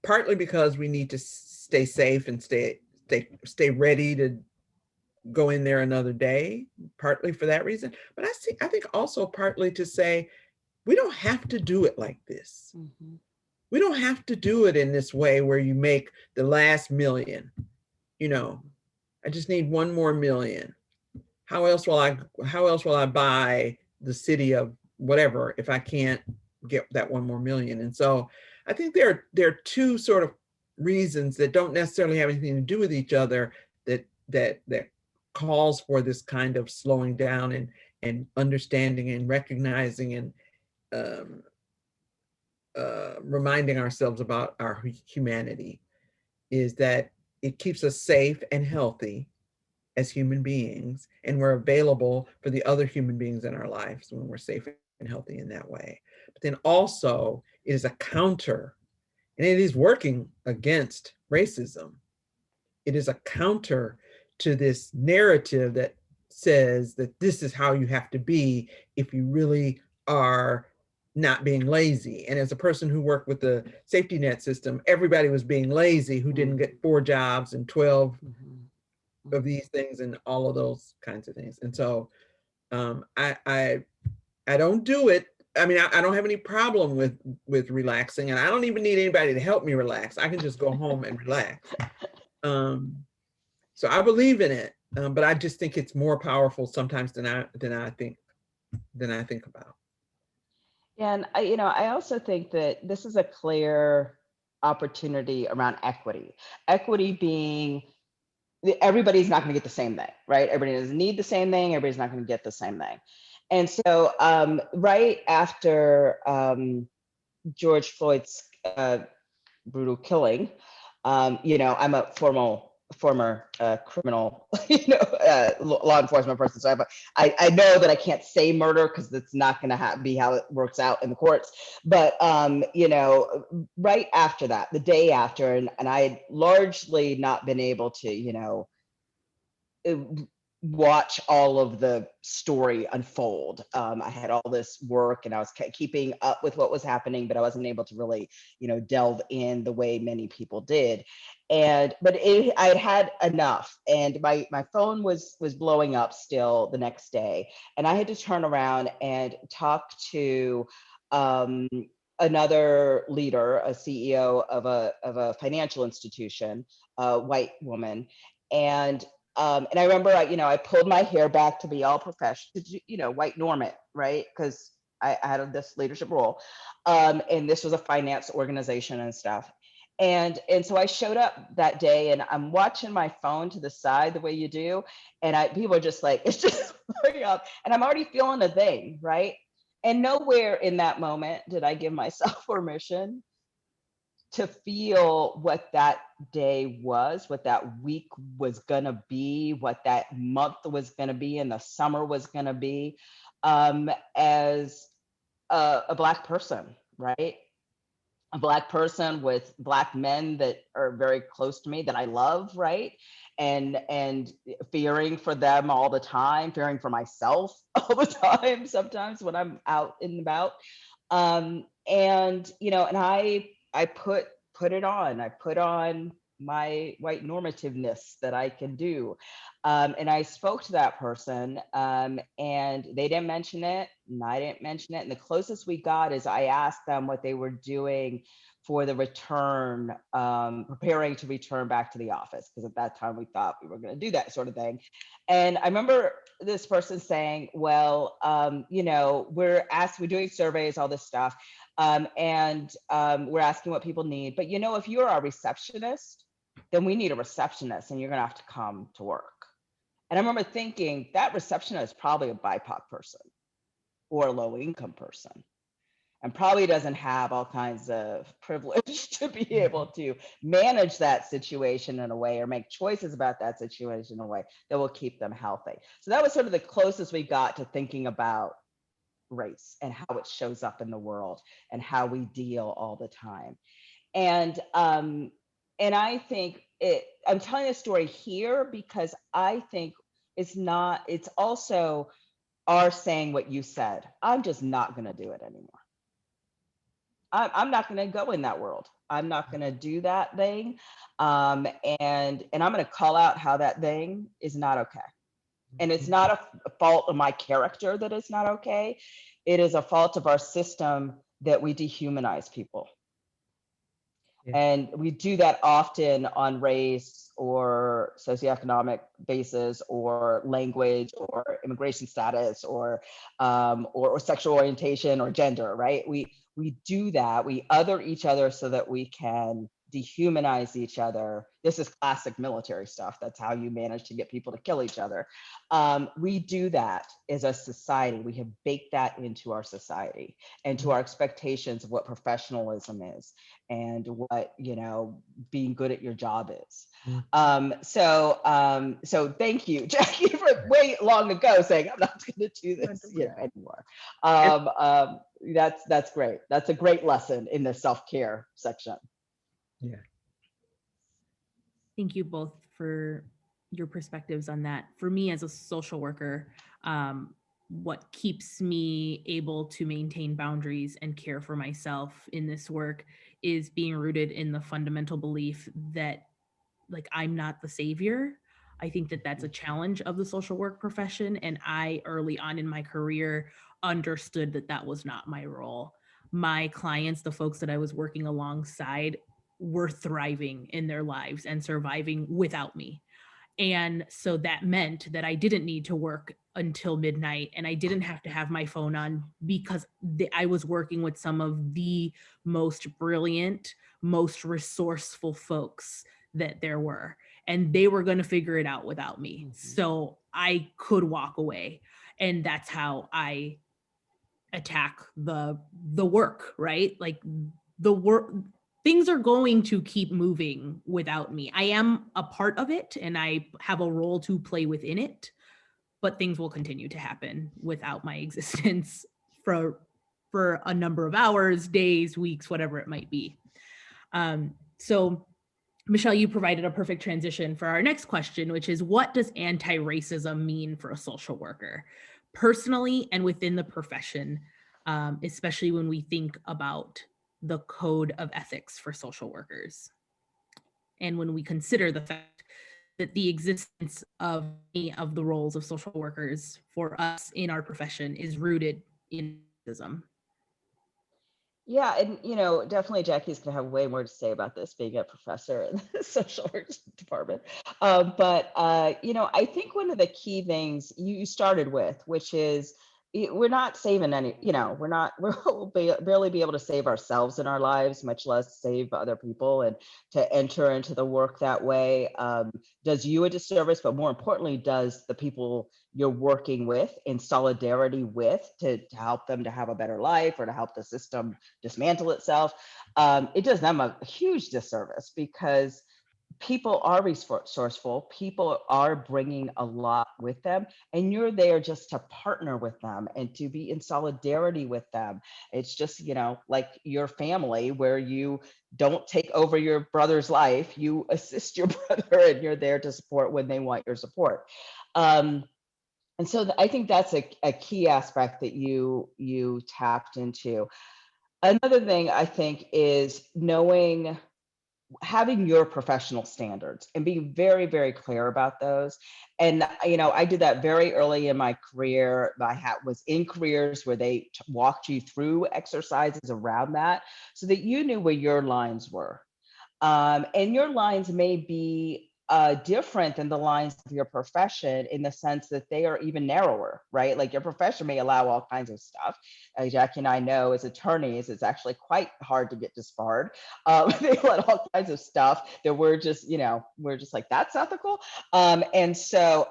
partly because we need to stay safe and stay ready to go in there another day, partly for that reason. But I think also partly to say, we don't have to do it like this. We don't have to do it in this way where you make the last million. You know, I just need one more million. How else will I buy the city of whatever if I can't get that one more million? And so I think there are two sort of reasons that don't necessarily have anything to do with each other that calls for this kind of slowing down and understanding and recognizing and reminding ourselves about our humanity, is that it keeps us safe and healthy as human beings, and we're available for the other human beings in our lives when we're safe and healthy in that way. But then also it is a counter, and it is working against racism. It is a counter to this narrative that says that this is how you have to be if you really are not being lazy. And as a person who worked with the safety net system, everybody was being lazy who didn't get 4 jobs and 12 of these things and all of those kinds of things. And so I don't do it. I mean, I don't have any problem with relaxing, and I don't even need anybody to help me relax. I can just go home and relax. So I believe in it, but I just think it's more powerful sometimes than I think about. And I also think that this is a clear opportunity around equity. Equity being everybody's not going to get the same thing, right? Everybody doesn't need the same thing. Everybody's not going to get the same thing. And so right after George Floyd's brutal killing, I'm a former criminal, law enforcement person. So I know that I can't say murder because that's not going to be how it works out in the courts. But, right after that, the day after, and I had largely not been able to, watch all of the story unfold. I had all this work and I was keeping up with what was happening, but I wasn't able to really, delve in the way many people did. But I had enough, and my phone was blowing up still the next day, and I had to turn around and talk to another leader, a CEO of a financial institution, a white woman, and I remember, I pulled my hair back to be all professional, white norm it, right? Because I had this leadership role, and this was a finance organization and stuff. And so I showed up that day, and I'm watching my phone to the side the way you do, and people are just like, it's just blowing up, and I'm already feeling a thing, right? And nowhere in that moment did I give myself permission to feel what that day was, what that week was gonna be, what that month was gonna be, and the summer was gonna be, as a Black person, right? A Black person with Black men that are very close to me that I love, right? And fearing for them all the time, fearing for myself all the time, sometimes when I'm out and about. And I put it on. I put on my white normativeness that I can do. And I spoke to that person, and they didn't mention it, and I didn't mention it. And the closest we got is I asked them what they were doing for the return, preparing to return back to the office, because at that time we thought we were going to do that sort of thing. And I remember this person saying, well, we're doing surveys, all this stuff, and we're asking what people need. But if you're a receptionist, then we need a receptionist, and you're going to have to come to work. And I remember thinking that receptionist is probably a BIPOC person or a low income person, and probably doesn't have all kinds of privilege to be able to manage that situation in a way or make choices about that situation in a way that will keep them healthy. So that was sort of the closest we got to thinking about race and how it shows up in the world and how we deal all the time. And I think I'm telling a story here because I think it's also our saying what you said. I'm just not going to do it anymore. I'm not going to go in that world. I'm not going to do that thing. And I'm going to call out how that thing is not okay. And it's not a fault of my character that it's not okay. It is a fault of our system that we dehumanize people. Yeah. And we do that often on race or socioeconomic basis or language or immigration status or sexual orientation or gender, right? We do that. We other each other so that we can dehumanize each other. This is classic military stuff. That's how you manage to get people to kill each other. We do that as a society. We have baked that into our society and to our expectations of what professionalism is and what, being good at your job is. So thank you, Jackie, for way long ago saying I'm not going to do this anymore. That's great. That's a great lesson in the self-care section. Yeah. Thank you both for your perspectives on that. For me as a social worker, what keeps me able to maintain boundaries and care for myself in this work is being rooted in the fundamental belief that, like, I'm not the savior. I think that that's a challenge of the social work profession. And I, early on in my career, understood that that was not my role. My clients, the folks that I was working alongside, were thriving in their lives and surviving without me. And so that meant that I didn't need to work until midnight, and I didn't have to have my phone on, because I was working with some of the most brilliant, most resourceful folks that there were. And they were going to figure it out without me. So I could walk away. And that's how I attack the work, right? Like, the work, things are going to keep moving without me. I am a part of it and I have a role to play within it, but things will continue to happen without my existence for a number of hours, days, weeks, whatever it might be. So Michele, you provided a perfect transition for our next question, which is, what does anti-racism mean for a social worker, personally and within the profession, especially when we think about the code of ethics for social workers? And when we consider the fact that the existence of any of the roles of social workers for us in our profession is rooted in racism. Yeah, and definitely Jackie's gonna have way more to say about this, being a professor in the social work department. But I think one of the key things you started with, which is we're not saving any, we'll barely be able to save ourselves in our lives, much less save other people. And to enter into the work that way does you a disservice, but more importantly, does the people you're working with in solidarity with to help them to have a better life or to help the system dismantle itself. It does them a huge disservice, because people are resourceful, people are bringing a lot with them, and you're there just to partner with them and to be in solidarity with them. It's just, like your family, where you don't take over your brother's life, you assist your brother and you're there to support when they want your support. And so I think that's a key aspect that you tapped into. Another thing I think is having your professional standards and being very, very clear about those. And, I did that very early in my career. I was in careers where they walked you through exercises around that so that you knew where your lines were. And your lines may be different than the lines of your profession, in the sense that they are even narrower, right? Like, your profession may allow all kinds of stuff. Jackie and I know, as attorneys, it's actually quite hard to get disbarred. They let all kinds of stuff that we're just like, that's ethical. And so,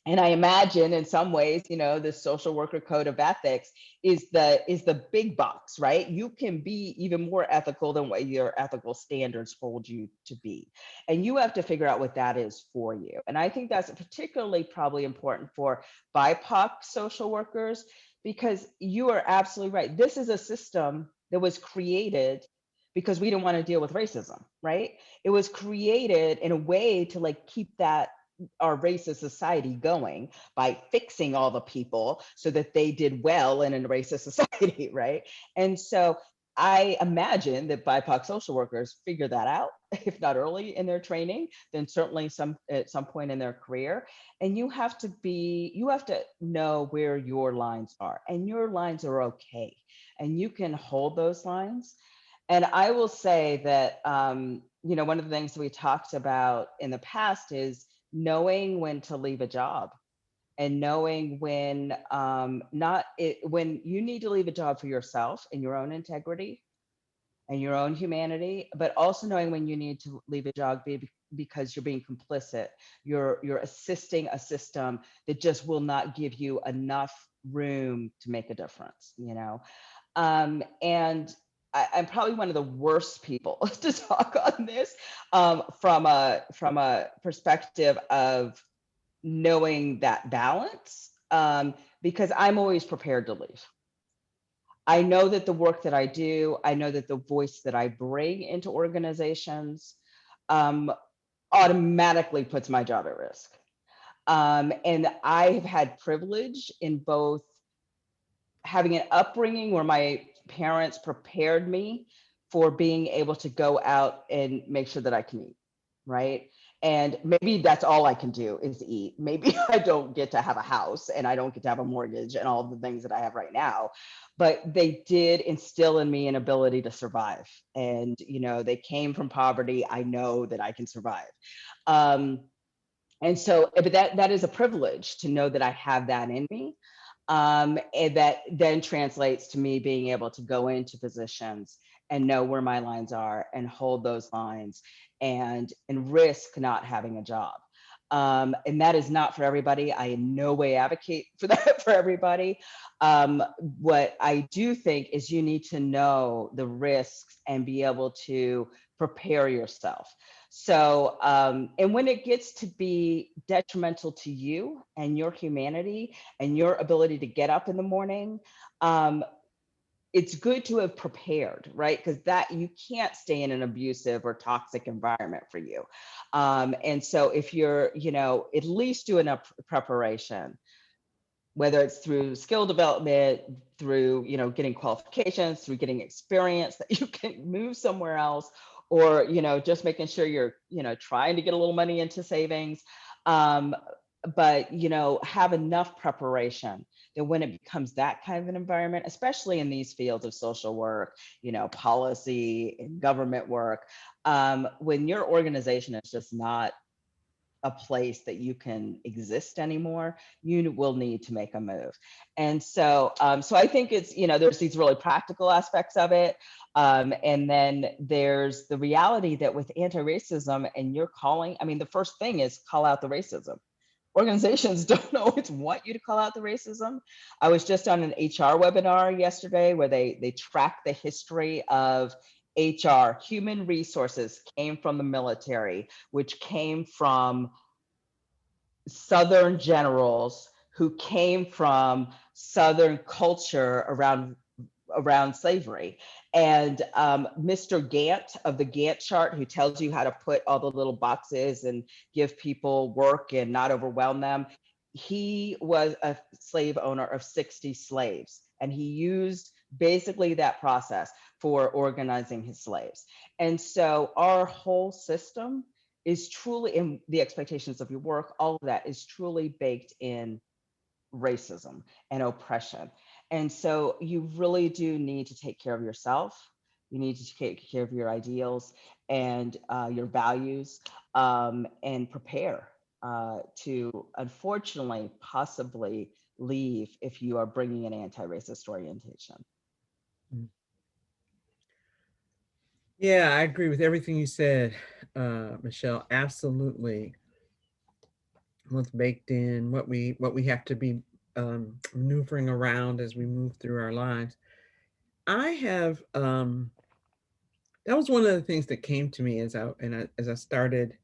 and I imagine in some ways, the social worker code of ethics is the big box, right? You can be even more ethical than what your ethical standards hold you to be. And you have to figure out what that is for you. And I think that's particularly probably important for BIPOC social workers, because you are absolutely right. This is a system that was created because we didn't want to deal with racism, right? It was created in a way to keep our racist society going by fixing all the people so that they did well in a racist society, right? And so I imagine that BIPOC social workers figure that out, if not early in their training, then certainly at some point in their career. And you have to know where your lines are, and your lines are okay, and you can hold those lines. And I will say that one of the things we talked about in the past is knowing when to leave a job, and knowing when when you need to leave a job for yourself and your own integrity and your own humanity, but also knowing when you need to leave a job because you're being complicit. You're assisting a system that just will not give you enough room to make a difference, and I'm probably one of the worst people to talk on this from a perspective of knowing that balance, because I'm always prepared to leave. I know that the work that I do, I know that the voice that I bring into organizations automatically puts my job at risk. And I have had privilege in both having an upbringing where my parents prepared me for being able to go out and make sure that I can eat, right? And maybe that's all I can do is eat. Maybe I don't get to have a house and I don't get to have a mortgage and all of the things that I have right now. But they did instill in me an ability to survive. And, you know, they came from poverty. I know that I can survive. And so, but that is a privilege to know that I have that in me. And that then translates to me being able to go into positions and know where my lines are and hold those lines and risk not having a job. And that is not for everybody. I in no way advocate for that for everybody. What I do think is you need to know the risks and be able to prepare yourself. So, and when it gets to be detrimental to you and your humanity and your ability to get up in the morning, it's good to have prepared, right? Because that you can't stay in an abusive or toxic environment for you. And so if you're, you know, at least doing a preparation, whether it's through skill development, through, you know, getting qualifications, through getting experience that you can move somewhere else, or, you know, just making sure you're, you know, trying to get a little money into savings. But, you know, have enough preparation that when it becomes that kind of an environment, especially in these fields of social work, you know, policy and government work, when your organization is just not a place that you can exist anymore, you will need to make a move. And so, so I think it's, you know, there's these really practical aspects of it. And then there's the reality that with anti-racism and you're calling, I mean, the first thing is call out the racism. Organizations don't always want you to call out the racism. I was just on an HR webinar yesterday where they track the history of HR. Human resources came from the military, which came from Southern generals who came from Southern culture around slavery. And Mr. Gantt of the Gantt chart, who tells you how to put all the little boxes and give people work and not overwhelm them, he was a slave owner of 60 slaves. And he used basically that process for organizing his slaves. And so our whole system is truly in the expectations of your work, all of that is truly baked in racism and oppression. And so you really do need to take care of yourself. You need to take care of your ideals and your values, and prepare to, unfortunately, possibly leave if you are bringing an anti-racist orientation. Yeah, I agree with everything you said, Michele. Absolutely. What's baked in, what we have to be maneuvering around as we move through our lives. I have that was one of the things that came to me as I started.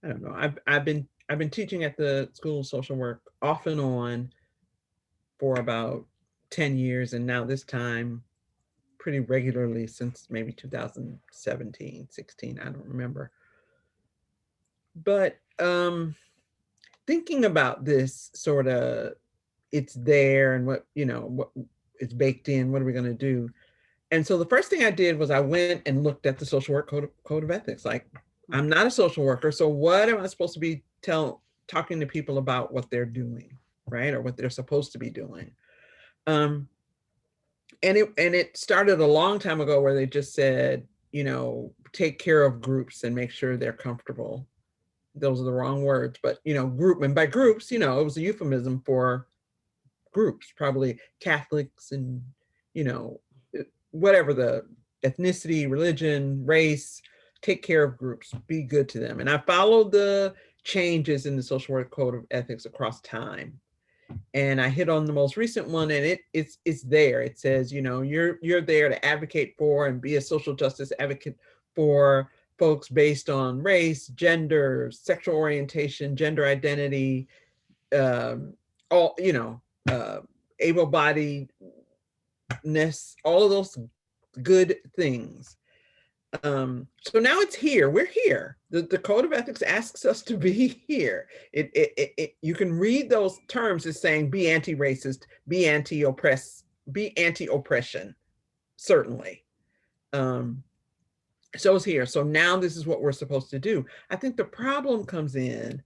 I don't know. I've been teaching at the School of Social Work off and on for about 10 years, and now this time pretty regularly since maybe 2017, 16, I don't remember. But thinking about this sort of, it's there and what, you know, what it's baked in, what are we going to do? And so the first thing I did was I went and looked at the social work code of ethics. Like, I'm not a social worker, so what am I supposed to be talking to people about what they're doing, right? Or what they're supposed to be doing. And it started a long time ago where they just said, you know, take care of groups and make sure they're comfortable. Those are the wrong words, but, you know, group, and by groups, you know, it was a euphemism for groups, probably Catholics and, you know, whatever the ethnicity, religion, race, take care of groups, be good to them. And I followed the changes in the social work code of ethics across time. And I hit on the most recent one, and it's there. It says, you know, you're there to advocate for and be a social justice advocate for folks based on race, gender, sexual orientation, gender identity, all, you know, able-bodiedness, all of those good things. So now it's here. We're here. The Code of Ethics asks us to be here. You can read those terms as saying be anti-racist, be anti-oppression, certainly. So it's here. So now this is what we're supposed to do. I think the problem comes in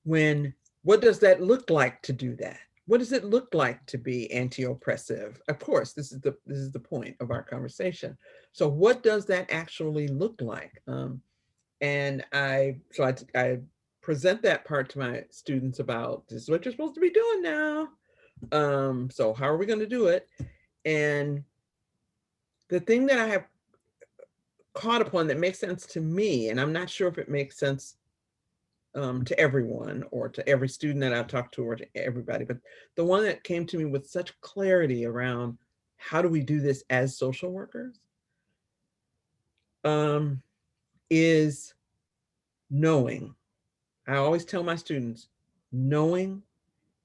when, what does that look like to do that? What does it look like to be anti-oppressive? Of course, this is the point of our conversation. So what does that actually look like? And I present that part to my students about, this is what you're supposed to be doing now. So how are we going to do it? And the thing that I have caught upon that makes sense to me, and I'm not sure if it makes sense to everyone or to every student that I've talked to or to everybody, but the one that came to me with such clarity around how do we do this as social workers is knowing. I always tell my students, knowing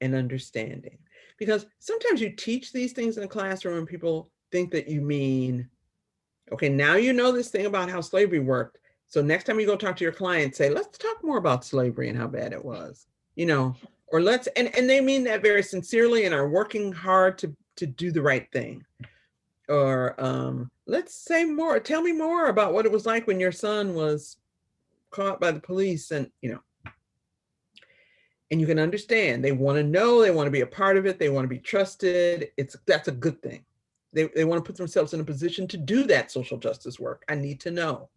and understanding, because sometimes you teach these things in a classroom and people think that you mean, okay, now you know this thing about how slavery worked. So next time you go talk to your client, say, let's talk more about slavery and how bad it was, or let's, and they mean that very sincerely and are working hard to do the right thing. Or let's say more, tell me more about what it was like when your son was caught by the police, and and you can understand, they want to know, they want to be a part of it, they want to be trusted. That's a good thing. They want to put themselves in a position to do that social justice work. I need to know.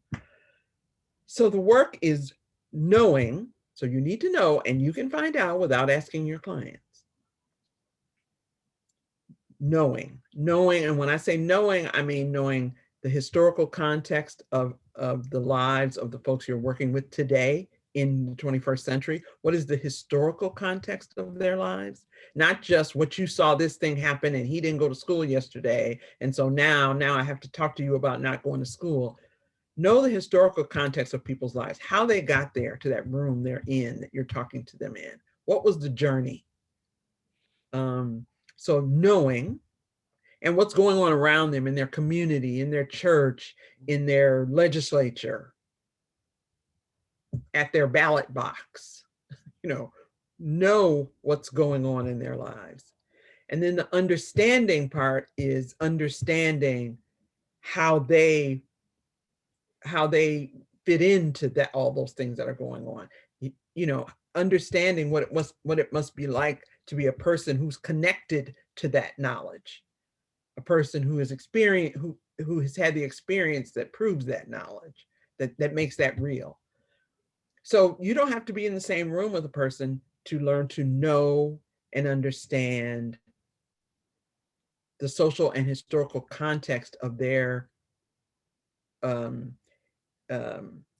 So the work is knowing. So you need to know, and you can find out without asking your clients. Knowing, and when I say knowing, I mean knowing the historical context of the lives of the folks you're working with today in the 21st century. What is the historical context of their lives? Not just what you saw this thing happen and he didn't go to school yesterday, and so now I have to talk to you about not going to school. Know the historical context of people's lives, how they got there to that room they're in that you're talking to them in. What was the journey? So knowing, and what's going on around them in their community, in their church, in their legislature, at their ballot box, know what's going on in their lives. And then the understanding part is understanding how they fit into that, all those things that are going on. Understanding what it must be like to be a person who's connected to that knowledge, a person who has experienced, who has had the experience that proves that knowledge, that makes that real. So you don't have to be in the same room with a person to learn to know and understand the social and historical context of their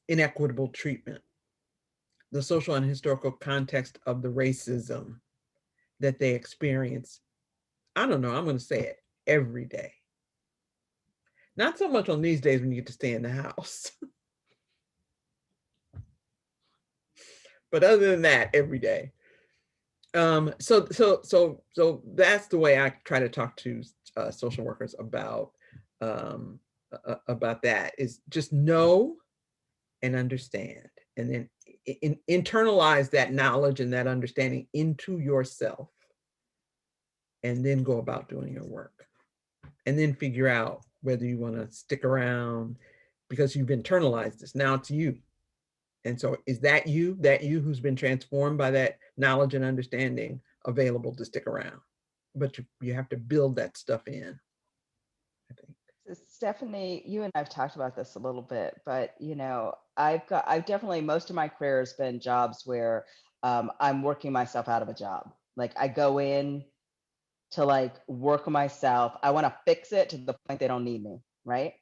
inequitable treatment, the social and historical context of the racism that they experience. I don't know, I'm going to say it, every day. Not so much on these days when you get to stay in the house. But other than that, every day. So that's the way I try to talk to social workers about that, is just know and understand, and then internalize that knowledge and that understanding into yourself, and then go about doing your work, and then figure out whether you want to stick around because you've internalized this. Now it's you. And so is that you who's been transformed by that knowledge and understanding, available to stick around? But you have to build that stuff in, I think. Stephanie, you and I've talked about this a little bit, but I've definitely, most of my career has been jobs where I'm working myself out of a job. Like I go in to work myself. I want to fix it to the point they don't need me, right?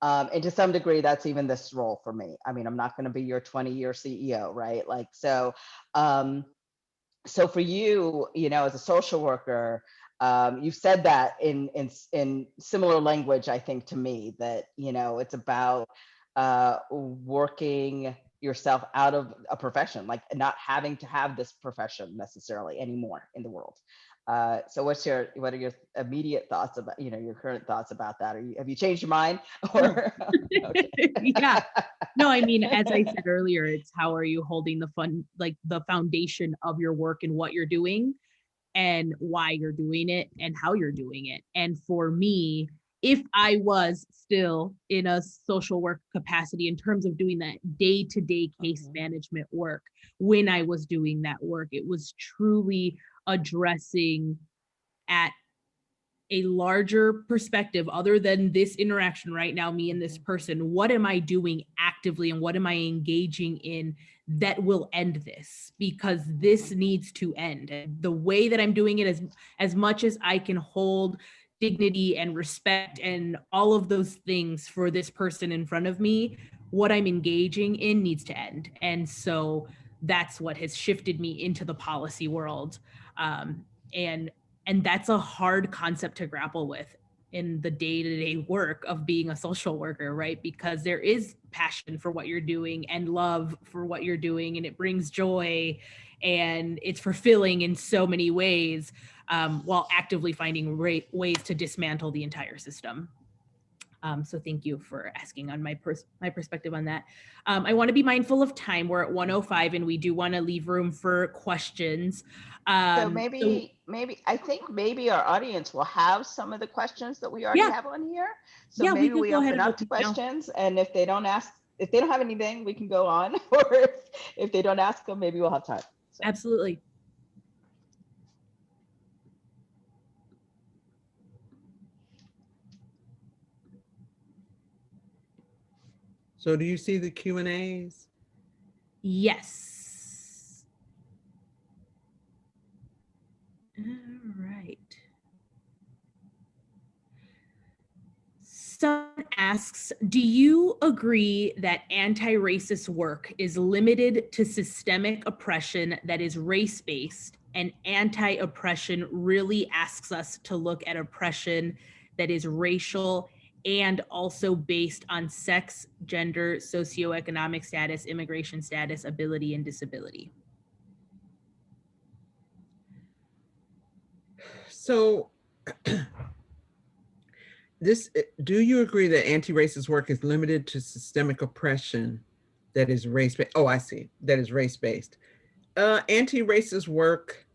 And to some degree, that's even this role for me. I mean, I'm not going to be your 20-year CEO, right? So for you, as a social worker, you've said that in similar language, I think, to me, that it's about working yourself out of a profession, like not having to have this profession necessarily anymore in the world. So what are your immediate thoughts about, your current thoughts about that? Have you changed your mind? Or okay. Yeah. No, I mean, as I said earlier, it's how are you holding the foundation of your work and what you're doing and why you're doing it and how you're doing it. And for me, if I was still in a social work capacity in terms of doing that day-to-day case management work, when I was doing that work, it was truly addressing at a larger perspective other than this interaction right now, me and this person. What am I doing actively and what am I engaging in that will end this? Because this needs to end. And the way that I'm doing it, as much as I can hold dignity and respect and all of those things for this person in front of me, what I'm engaging in needs to end. And so that's what has shifted me into the policy world. And that's a hard concept to grapple with in the day-to-day work of being a social worker, right? Because there is passion for what you're doing and love for what you're doing, and it brings joy and it's fulfilling in so many ways, while actively finding ways to dismantle the entire system. So thank you for asking on my perspective on that. I want to be mindful of time. We're at 1:05 and we do want to leave room for questions. So maybe I think maybe our audience will have some of the questions that we already have on here. So yeah, maybe we go open up to questions, and if they don't have anything, we can go on. Or if they don't ask them, maybe we'll have time. So. Absolutely. So do you see the Q&As? Yes. All right. Someone asks, do you agree that anti-racist work is limited to systemic oppression that is race-based, and anti-oppression really asks us to look at oppression that is racial and also based on sex, gender, socioeconomic status, immigration status, ability, and disability? So do you agree that anti-racist work is limited to systemic oppression that is race-based? Oh, I see. That is race-based. Anti-racist work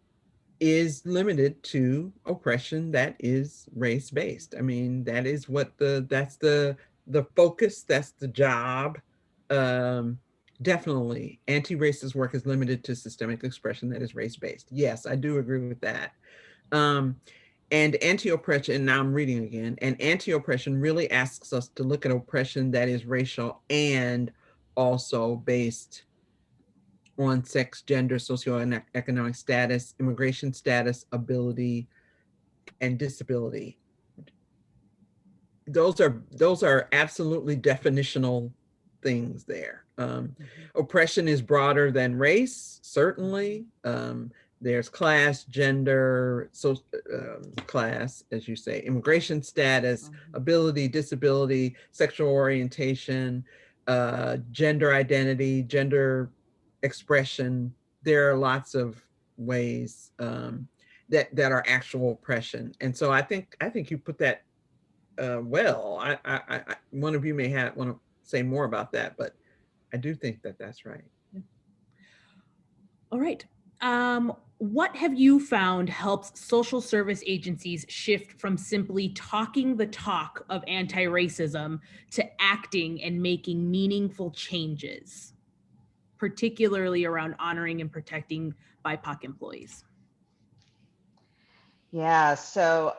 is limited to oppression that is race-based. I mean, that is what that's the focus, that's the job. Definitely, anti-racist work is limited to systemic expression that is race-based. Yes, I do agree with that. And anti-oppression, now I'm reading again, and anti-oppression really asks us to look at oppression that is racial and also based on sex, gender, socioeconomic status, immigration status, ability, and disability. Those are absolutely definitional things there. Oppression is broader than race, certainly. There's class, gender, class, as you say, immigration status, ability, disability, sexual orientation, gender identity, gender expression. There are lots of ways that are actual oppression. And so I think you put that well. I one of you may want to say more about that, but I do think that that's right. Yeah. All right. What have you found helps social service agencies shift from simply talking the talk of anti-racism to acting and making meaningful changes, particularly around honoring and protecting BIPOC employees? Yeah, so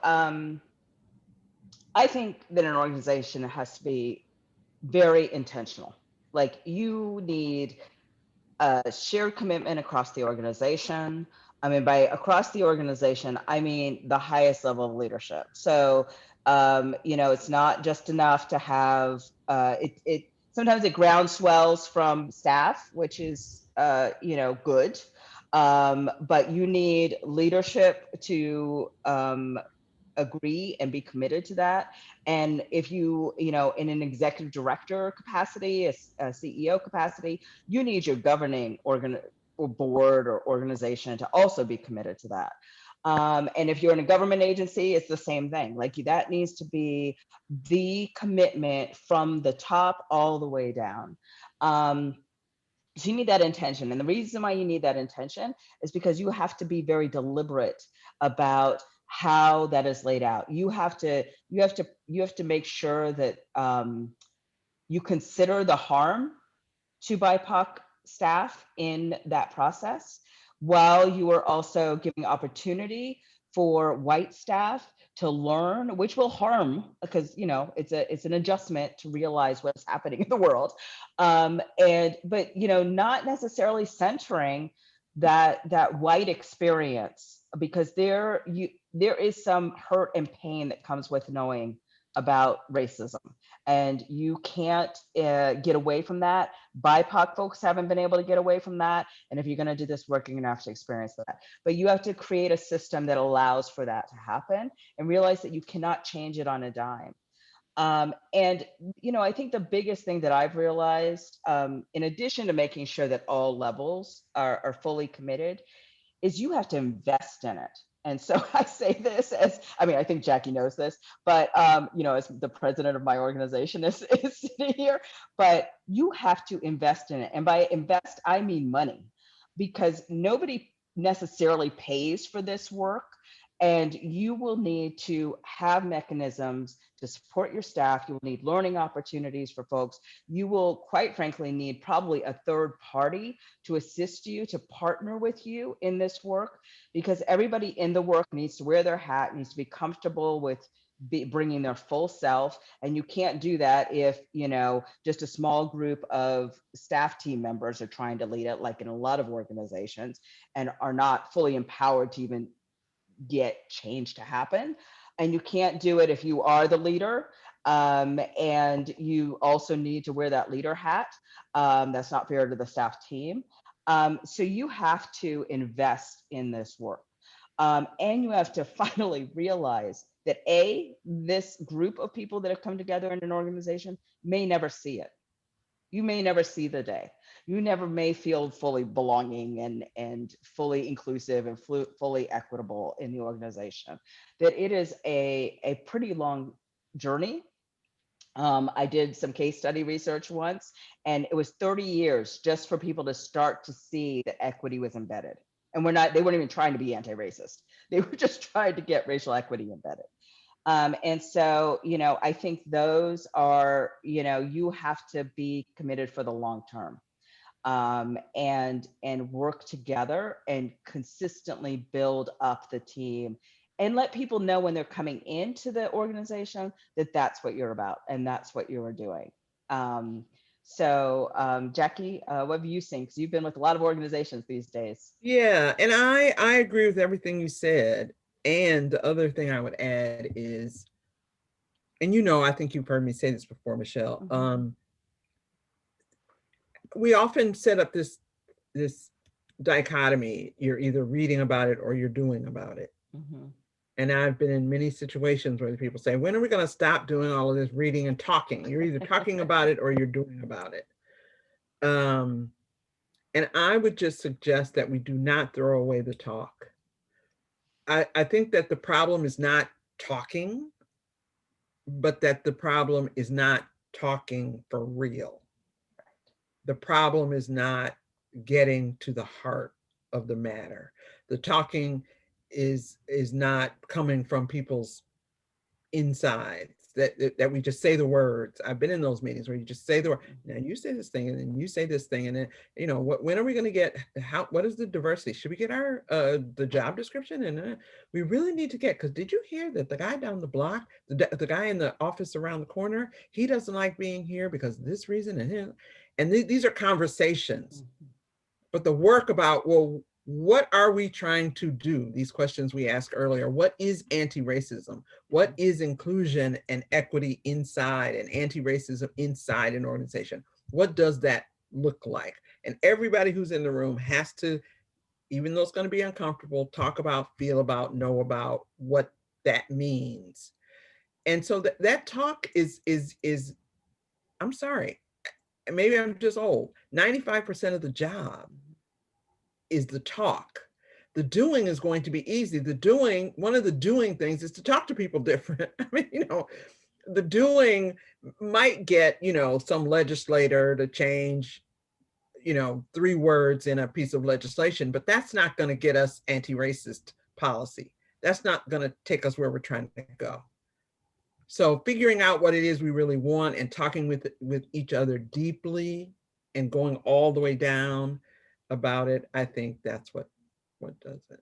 I think that an organization has to be very intentional. Like, you need a shared commitment across the organization. I mean, by across the organization, I mean the highest level of leadership. So, it's not just enough to have it. Sometimes it ground swells from staff, which is but you need leadership to agree and be committed to that. And if you know, in an executive director capacity, a CEO capacity, you need your governing or board or organization to also be committed to that. And if you're in a government agency, it's the same thing. Like that needs to be the commitment from the top all the way down. So you need that intention. And the reason why you need that intention is because you have to be very deliberate about how that is laid out. You have to make sure that you consider the harm to BIPOC staff in that process, while you are also giving opportunity for white staff to learn, which will harm, because it's an adjustment to realize what's happening in the world, but not necessarily centering that white experience, because there is some hurt and pain that comes with knowing about racism, and you can't get away from that. BIPOC folks haven't been able to get away from that, and if you're going to do this work, you're going to have to experience that. But you have to create a system that allows for that to happen, and realize that you cannot change it on a dime. And I think the biggest thing that I've realized, in addition to making sure that all levels are fully committed, is you have to invest in it. And so I say this I think Jackie knows this, but as the president of my organization is sitting here, but you have to invest in it. And by invest, I mean money, because nobody necessarily pays for this work. And you will need to have mechanisms to support your staff. You will need learning opportunities for folks. You will, quite frankly, need probably a third party to assist you, to partner with you in this work, because everybody in the work needs to wear their hat, needs to be comfortable with bringing their full self. And you can't do that if, just a small group of staff team members are trying to lead it, like in a lot of organizations, and are not fully empowered to even get change to happen. And you can't do it if you are the leader, and you also need to wear that leader hat. That's not fair to the staff team. So you have to invest in this work, and you have to finally realize that this group of people that have come together in an organization may never see it. You may never see the day. You never may feel fully belonging and fully inclusive and fully equitable in the organization. That it is a pretty long journey. I did some case study research once, and it was 30 years just for people to start to see that equity was embedded. And they weren't even trying to be anti-racist. They were just trying to get racial equity embedded. And so, I think those are, you have to be committed for the long term, and work together and consistently build up the team, and let people know when they're coming into the organization that that's what you're about and that's what you are doing. Jackie, what have you seen? Because you've been with a lot of organizations these days. Yeah, and I agree with everything you said. And the other thing I would add is, and I think you've heard me say this before, Michele. Mm-hmm. We often set up this dichotomy: you're either reading about it or you're doing about it. Mm-hmm. And I've been in many situations where people say, when are we going to stop doing all of this reading and talking? You're either talking about it or you're doing about it. And I would just suggest that we do not throw away the talk. I think that the problem is not talking, but that the problem is not talking for real. The problem is not getting to the heart of the matter. The talking is not coming from people's insides, that we just say the words. I've been in those meetings where you just say the word. Now you say this thing, and then you say this thing, and then when are we going to get what is the diversity? Should we get our the job description? And we really need to get, because did you hear that the guy down the block, the guy in the office around the corner, he doesn't like being here because of this reason and him. And these are conversations. But the work about, well, what are we trying to do? These questions we asked earlier. What is anti-racism? What is inclusion and equity inside, and anti-racism inside an organization? What does that look like? And everybody who's in the room has to, even though it's going to be uncomfortable, talk about, feel about, know about what that means. And so that talk is, I'm sorry, maybe I'm just old. 95% of the job is the talk. The doing is going to be easy. One of the doing things is to talk to people different. I mean, the doing might get, some legislator to change, 3 words in a piece of legislation, but that's not going to get us anti-racist policy. That's not going to take us where we're trying to go. So figuring out what it is we really want and talking with each other deeply and going all the way down about it, I think that's what does it.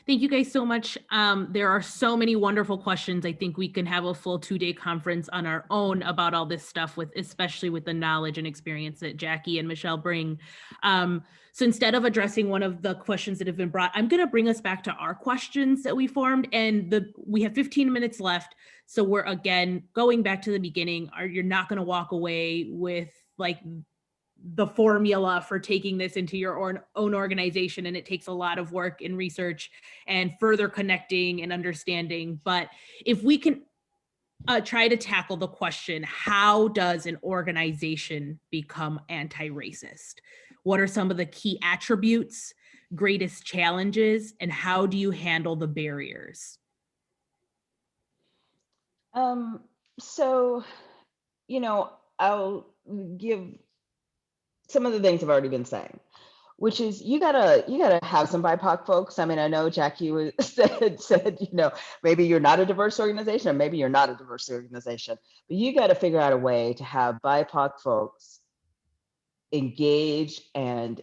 Thank you guys so much. There are so many wonderful questions. I think we can have a full 2-day conference on our own about all this stuff, especially with the knowledge and experience that Jackie and Michele bring. So instead of addressing one of the questions that have been brought, I'm going to bring us back to our questions that we formed, and we have 15 minutes left. So we're again going back to the beginning. You're not going to walk away with like the formula for taking this into your own organization. And it takes a lot of work and research and further connecting and understanding. But if we can try to tackle the question, how does an organization become anti-racist? What are some of the key attributes, greatest challenges, and how do you handle the barriers? So, I'll give some of the things I've already been saying, which is you gotta have some BIPOC folks. I mean, I know Jackie said, maybe you're not a diverse organization, or maybe you're not a diverse organization, but you got to figure out a way to have BIPOC folks engage and,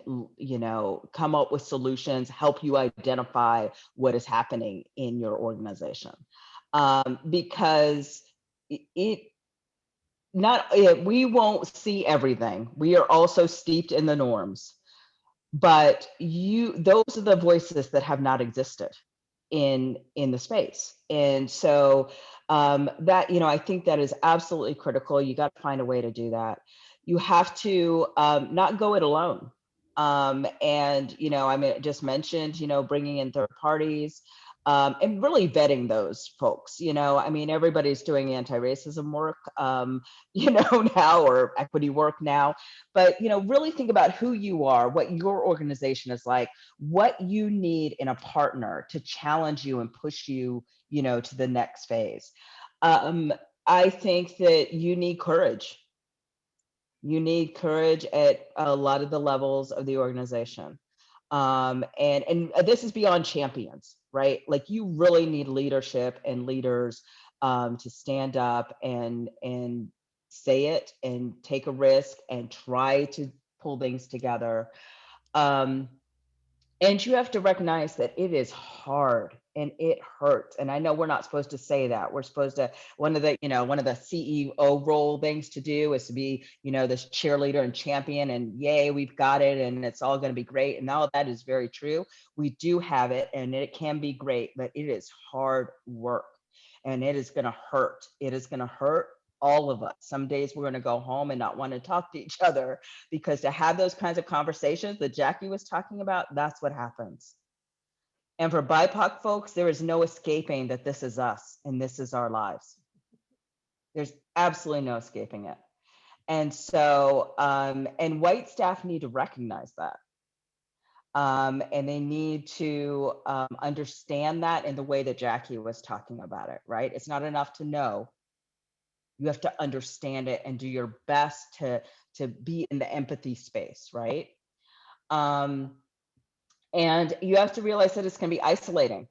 come up with solutions, help you identify what is happening in your organization. Because we won't see everything. We are also steeped in the norms, but those are the voices that have not existed in the space. And so that, I think that is absolutely critical. You got to find a way to do that. You have to not go it alone. And, I just mentioned, bringing in third parties. And really vetting those folks, everybody's doing anti-racism work, now, or equity work now, but, really think about who you are, what your organization is like, what you need in a partner to challenge you and push you, to the next phase. I think that you need courage. You need courage at a lot of the levels of the organization. And this is beyond champions, right? Like you really need leadership and leaders to stand up and say it and take a risk and try to pull things together. And you have to recognize that it is hard and it hurts. And I know we're not supposed to say that. We're supposed to, one of the CEO role things to do is to be, this cheerleader and champion and yay, we've got it and it's all going to be great. And all that is very true. We do have it and it can be great, but it is hard work and it is going to hurt. It is going to hurt all of us. Some days we're going to go home and not want to talk to each other, because to have those kinds of conversations that Jackie was talking about, that's what happens. And for BIPOC folks, there is no escaping that this is us and this is our lives. There's absolutely no escaping it. And so, and white staff need to recognize that. And they need to understand that in the way that Jackie was talking about it, right? It's not enough to know. You have to understand it and do your best to be in the empathy space, right? And you have to realize that it's going to be isolating.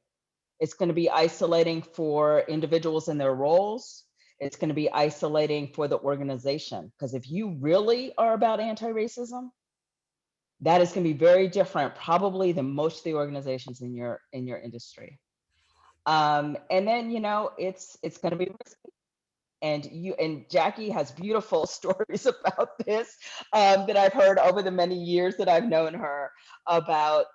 It's going to be isolating for individuals in their roles. It's going to be isolating for the organization. Because if you really are about anti-racism, that is going to be very different, probably, than most of the organizations in your industry. And then, it's going to be risky. And Jackie has beautiful stories about this that I've heard over the many years that I've known her about,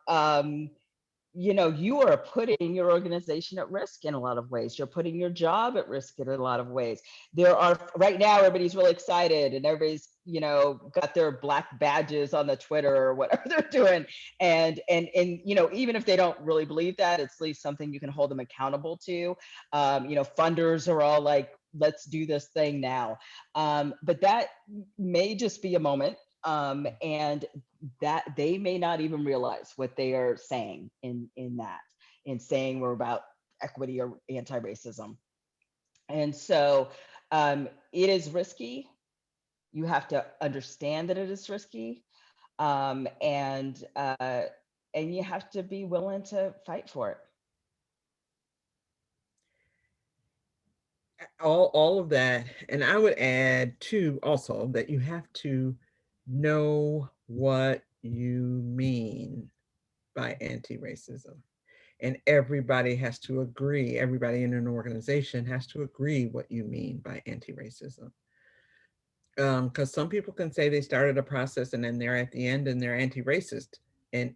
you know, you are putting your organization at risk in a lot of ways. You're putting your job at risk in a lot of ways. There are, right now, everybody's really excited and everybody's, you know, got their black badges on the Twitter or whatever they're doing. And, you know, even if they don't really believe that, it's at least something you can hold them accountable to. You know, funders are all like, let's do this thing now. But that may just be a moment. And that they may not even realize what they are saying in saying we're about equity or anti-racism. And so it is risky. You have to understand that it is risky, and you have to be willing to fight for it. All of that, and I would add too also that you have to know what you mean by anti-racism, and everybody has to agree. Everybody in an organization has to agree what you mean by anti-racism, because some people can say they started a process and then they're at the end and they're anti-racist, and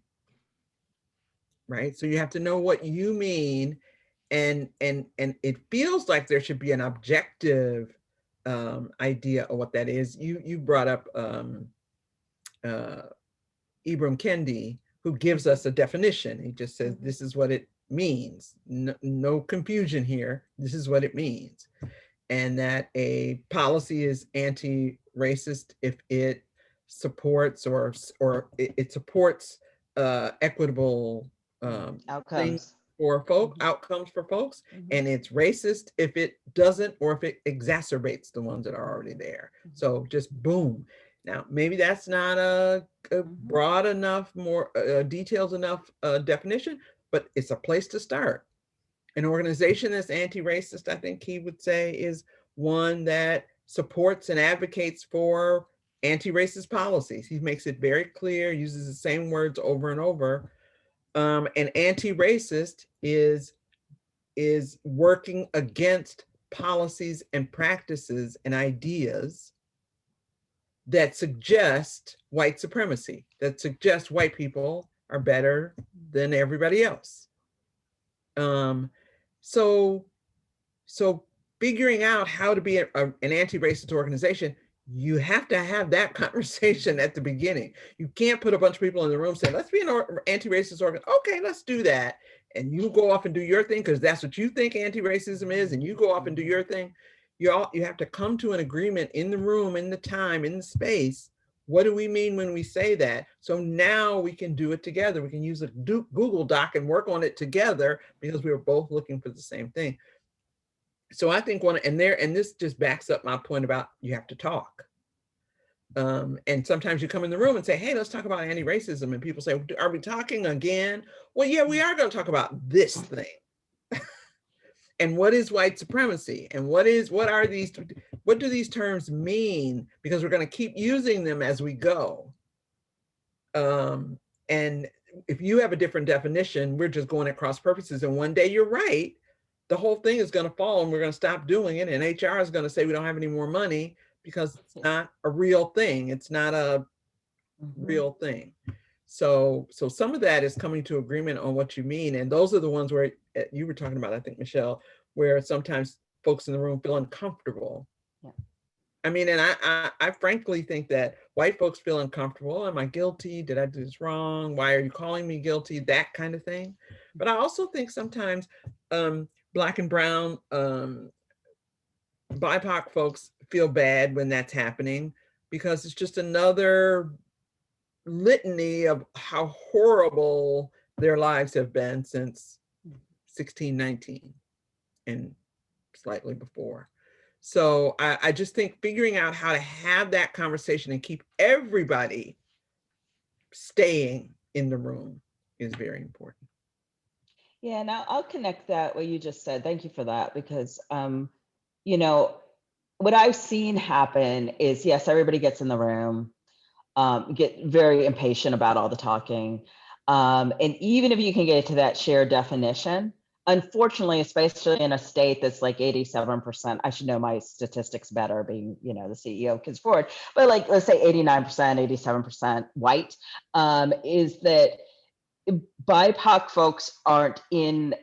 right, so you have to know what you mean. And it feels like there should be an objective idea of what that is. You brought up Ibram Kendi, who gives us a definition. He just says, this is what it means. No confusion here. This is what it means. And that a policy is anti-racist if it supports or it supports equitable outcomes for outcomes for folks, and it's racist if it doesn't, or if it exacerbates the ones that are already there. So just boom. Now, maybe that's not a broad enough, more detailed enough definition, but it's a place to start. An organization that's anti-racist, I think he would say, is one that supports and advocates for anti-racist policies. He makes it very clear, uses the same words over and over. And anti-racist is working against policies and practices and ideas that suggest white supremacy, that suggest white people are better than everybody else. So figuring out how to be an anti-racist organization, you have to have that conversation at the beginning. You can't put a bunch of people in the room saying, let's be an anti-racist organization. Okay, let's do that. And you go off and do your thing because that's what you think anti-racism is, and you go off and do your thing. You have to come to an agreement in the room, in the time, in the space. What do we mean when we say that? So now we can do it together. We can use a Google Doc and work on it together because we were both looking for the same thing. So I think and this just backs up my point about you have to talk. And sometimes you come in the room and say, hey, let's talk about anti-racism. And people say, are we talking again? Well, yeah, we are going to talk about this thing. And what is white supremacy? And what do these terms mean? Because we're going to keep using them as we go. And if you have a different definition, we're just going at cross purposes. And one day you're right, the whole thing is going to fall and we're going to stop doing it. And HR is going to say we don't have any more money because it's not a real thing. It's not a real thing. So some of that is coming to agreement on what you mean. And those are the ones where you were talking about, I think, Michele, where sometimes folks in the room feel uncomfortable. Yeah. I mean, and I frankly think that white folks feel uncomfortable. Am I guilty? Did I do this wrong? Why are you calling me guilty? That kind of thing. But I also think sometimes Black and brown BIPOC folks feel bad when that's happening because it's just another litany of how horrible their lives have been since 1619 and slightly before. So I just think figuring out how to have that conversation and keep everybody staying in the room is very important. Yeah, and I'll connect that what you just said. Thank you for that, because you know, what I've seen happen is, yes, everybody gets in the room, get very impatient about all the talking. And even if you can get to that shared definition, unfortunately, especially in a state that's like 87%, I should know my statistics better being, you know, the CEO of Kids Forward, but like, let's say 89%, 87% white, is that BIPOC folks aren't in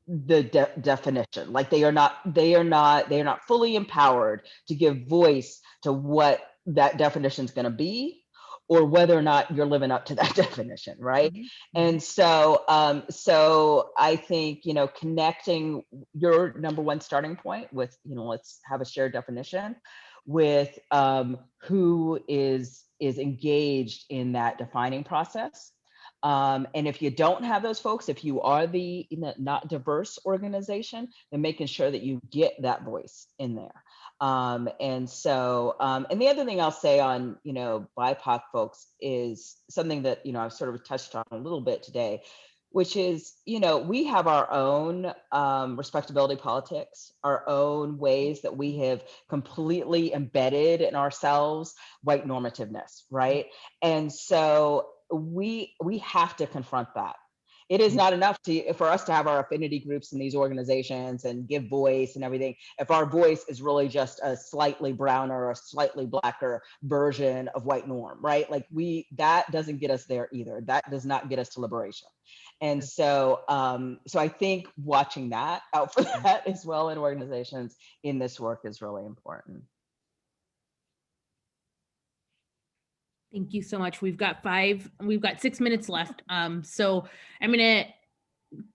the definition. Like they are not fully empowered to give voice to what that definition is going to be, or whether or not you're living up to that definition, right? And so I think, connecting your number one starting point with, let's have a shared definition with who is engaged in that defining process. And if you don't have those folks, if you are the not diverse organization, then making sure that you get that voice in there. And the other thing I'll say on, BIPOC folks is something that, I've sort of touched on a little bit today, which is, we have our own respectability politics, our own ways that we have completely embedded in ourselves white normativeness, right? And so we have to confront that. It is not enough for us to have our affinity groups in these organizations and give voice and everything if our voice is really just a slightly browner or a slightly blacker version of white norm, right? Like that doesn't get us there either. That does not get us to liberation. And so I think watching that out for that as well in organizations in this work is really important. Thank you so much. We've got 6 minutes left. So I'm going to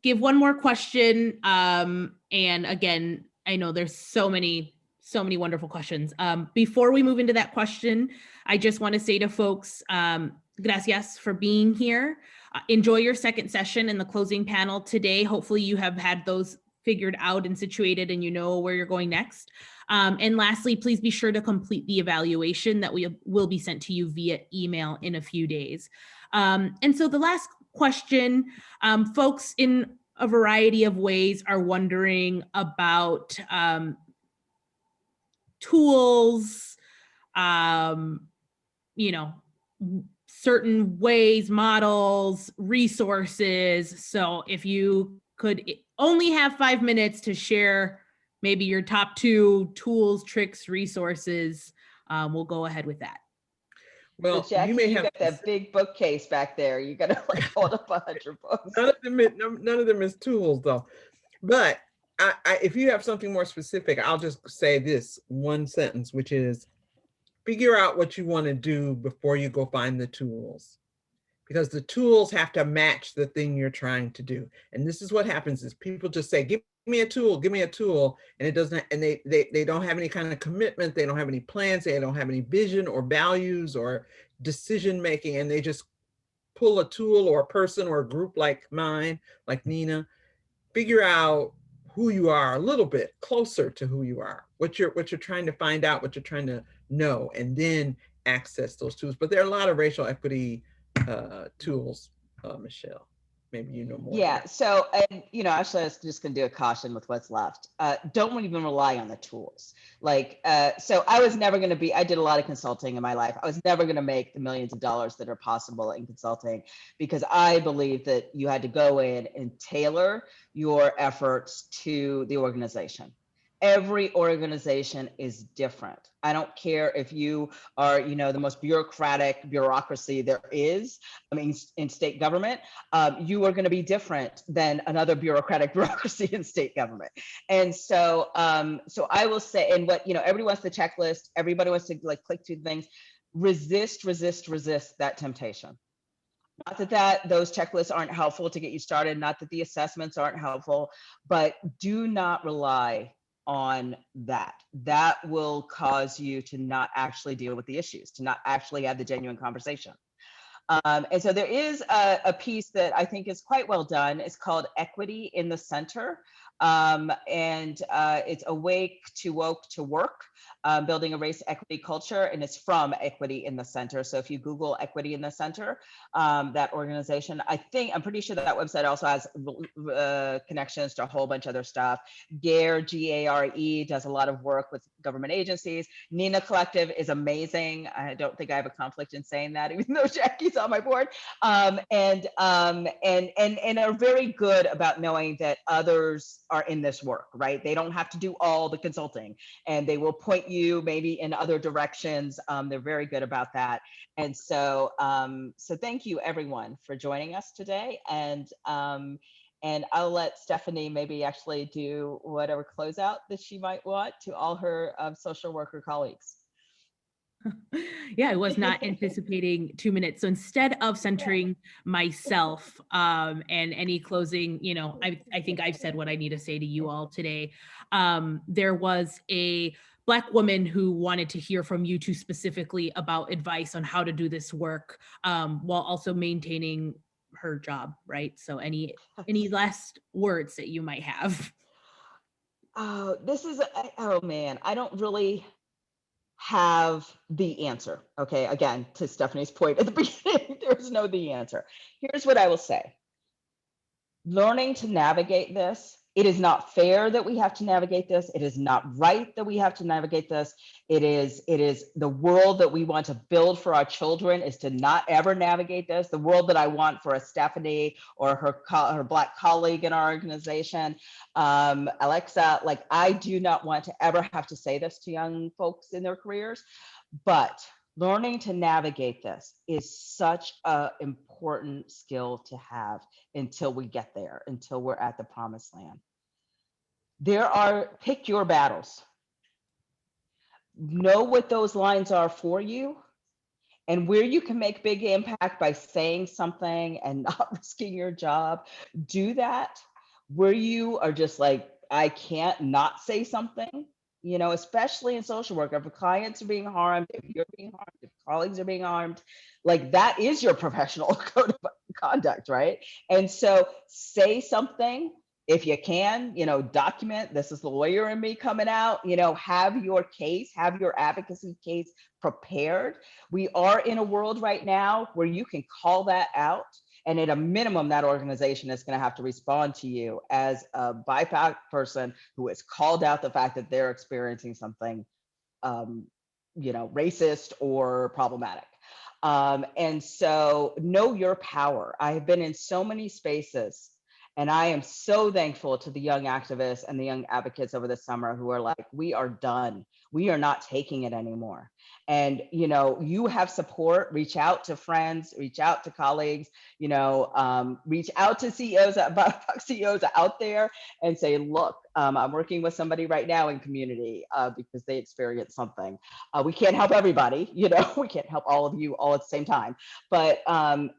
give one more question. And again, I know there's so many wonderful questions. Before we move into that question, I just want to say to folks, gracias for being here. Enjoy your second session in the closing panel today. Hopefully you have had those figured out and situated and you know where you're going next. And lastly, please be sure to complete the evaluation that will be sent to you via email in a few days. And so the last question, folks in a variety of ways are wondering about tools, certain ways, models, resources. So if you could only have 5 minutes to share maybe your top 2 tools, tricks, resources, we'll go ahead with that. Well, so Jackie, you got that big bookcase back there. You got to like hold up 100 books. None of them is tools though. But if you have something more specific, I'll just say this one sentence, which is figure out what you want to do before you go find the tools. Because the tools have to match the thing you're trying to do. And this is what happens is people just say, give me a tool, and it doesn't, and they don't have any kind of commitment, they don't have any plans, they don't have any vision or values or decision making, and they just pull a tool or a person or a group like mine, like Nina. Figure out who you are a little bit closer to who you are, what you're trying to find out, what you're trying to know, and then access those tools. But there are a lot of racial equity tools, Michele. Maybe you know more. Yeah. So, actually, I was just going to do a caution with what's left. Don't even rely on the tools. So I was never going to I did a lot of consulting in my life. I was never going to make the millions of dollars that are possible in consulting because I believe that you had to go in and tailor your efforts to the organization. Every organization is different. I don't care if you are, the most bureaucratic bureaucracy there is. I mean, in state government, you are going to be different than another bureaucratic bureaucracy in state government. And so, I will say, and what, everybody wants the checklist. Everybody wants to click to things. Resist that temptation. Not that those checklists aren't helpful to get you started. Not that the assessments aren't helpful, but do not rely on that. That will cause you to not actually deal with the issues, to not actually have the genuine conversation. And so there is a piece that I think is quite well done. It's called Equity in the Center. And it's Awake to Woke to Work, building a race equity culture, and it's from Equity in the Center. So if you Google Equity in the Center, that organization, I'm pretty sure that website also has connections to a whole bunch of other stuff. GARE, G-A-R-E, does a lot of work with government agencies. Nina Collective is amazing. I don't think I have a conflict in saying that, even though Jackie's on my board, and are very good about knowing that others are in this work, right? They don't have to do all the consulting, and they will point you maybe in other directions. They're very good about that. And so, so thank you everyone for joining us today. And I'll let Stephanie maybe actually do whatever closeout that she might want to all her social worker colleagues. Yeah, I was not anticipating 2 minutes. So instead of centering myself and any closing, you know, I think I've said what I need to say to you all today. There was a Black woman who wanted to hear from you two specifically about advice on how to do this work while also maintaining her job, right? So any last words that you might have? Oh, this is, oh man, I don't really have the answer. Okay, again, to Stephanie's point at the beginning, there's no the answer. Here's what I will say. Learning to navigate this, it is not fair that we have to navigate this. It is not right that we have to navigate this. It is the world that we want to build for our children is to not ever navigate this. The world that I want for a Stephanie or her Black colleague in our organization, Alexa, like I do not want to ever have to say this to young folks in their careers, but learning to navigate this is such an important skill to have until we get there, until we're at the promised land. Pick your battles. Know what those lines are for you and where you can make big impact by saying something and not risking your job. Do that. Where you are just like, I can't not say something. You know, especially in social work, if clients are being harmed, if you're being harmed, if colleagues are being harmed, like that is your professional code of conduct, right? And so say something if you can, you know, document, this is the lawyer in me coming out, you know, have your case, have your advocacy case prepared. We are in a world right now where you can call that out. And at a minimum, that organization is going to have to respond to you as a BIPOC person who has called out the fact that they're experiencing something, you know, racist or problematic. And so know your power. I have been in so many spaces, and I am so thankful to the young activists and the young advocates over the summer who are like, we are done. We are not taking it anymore. And, you know, you have support, reach out to friends, reach out to colleagues, you know, reach out to CEOs, CEOs out there and say, look, I'm working with somebody right now in community because they experienced something. We can't help everybody, you know, we can't help all of you all at the same time, but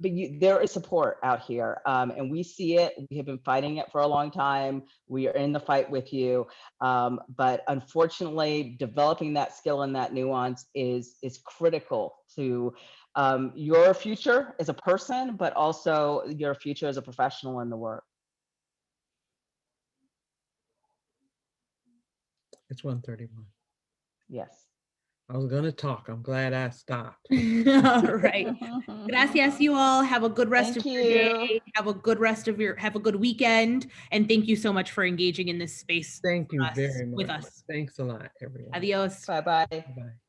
there is support out here and we see it. We have been fighting it for a long time. We are in the fight with you. But unfortunately, developing that skill and that nuance is critical to your future as a person, but also your future as a professional in the work. It's 1:31. Yes. I was going to talk. I'm glad I stopped. All right. Gracias, you all. Have a good rest of your day. Have a good weekend. And thank you so much for engaging in this space. Thank you very much. With us. Thanks a lot, everyone. Adios. Bye-bye. Bye-bye.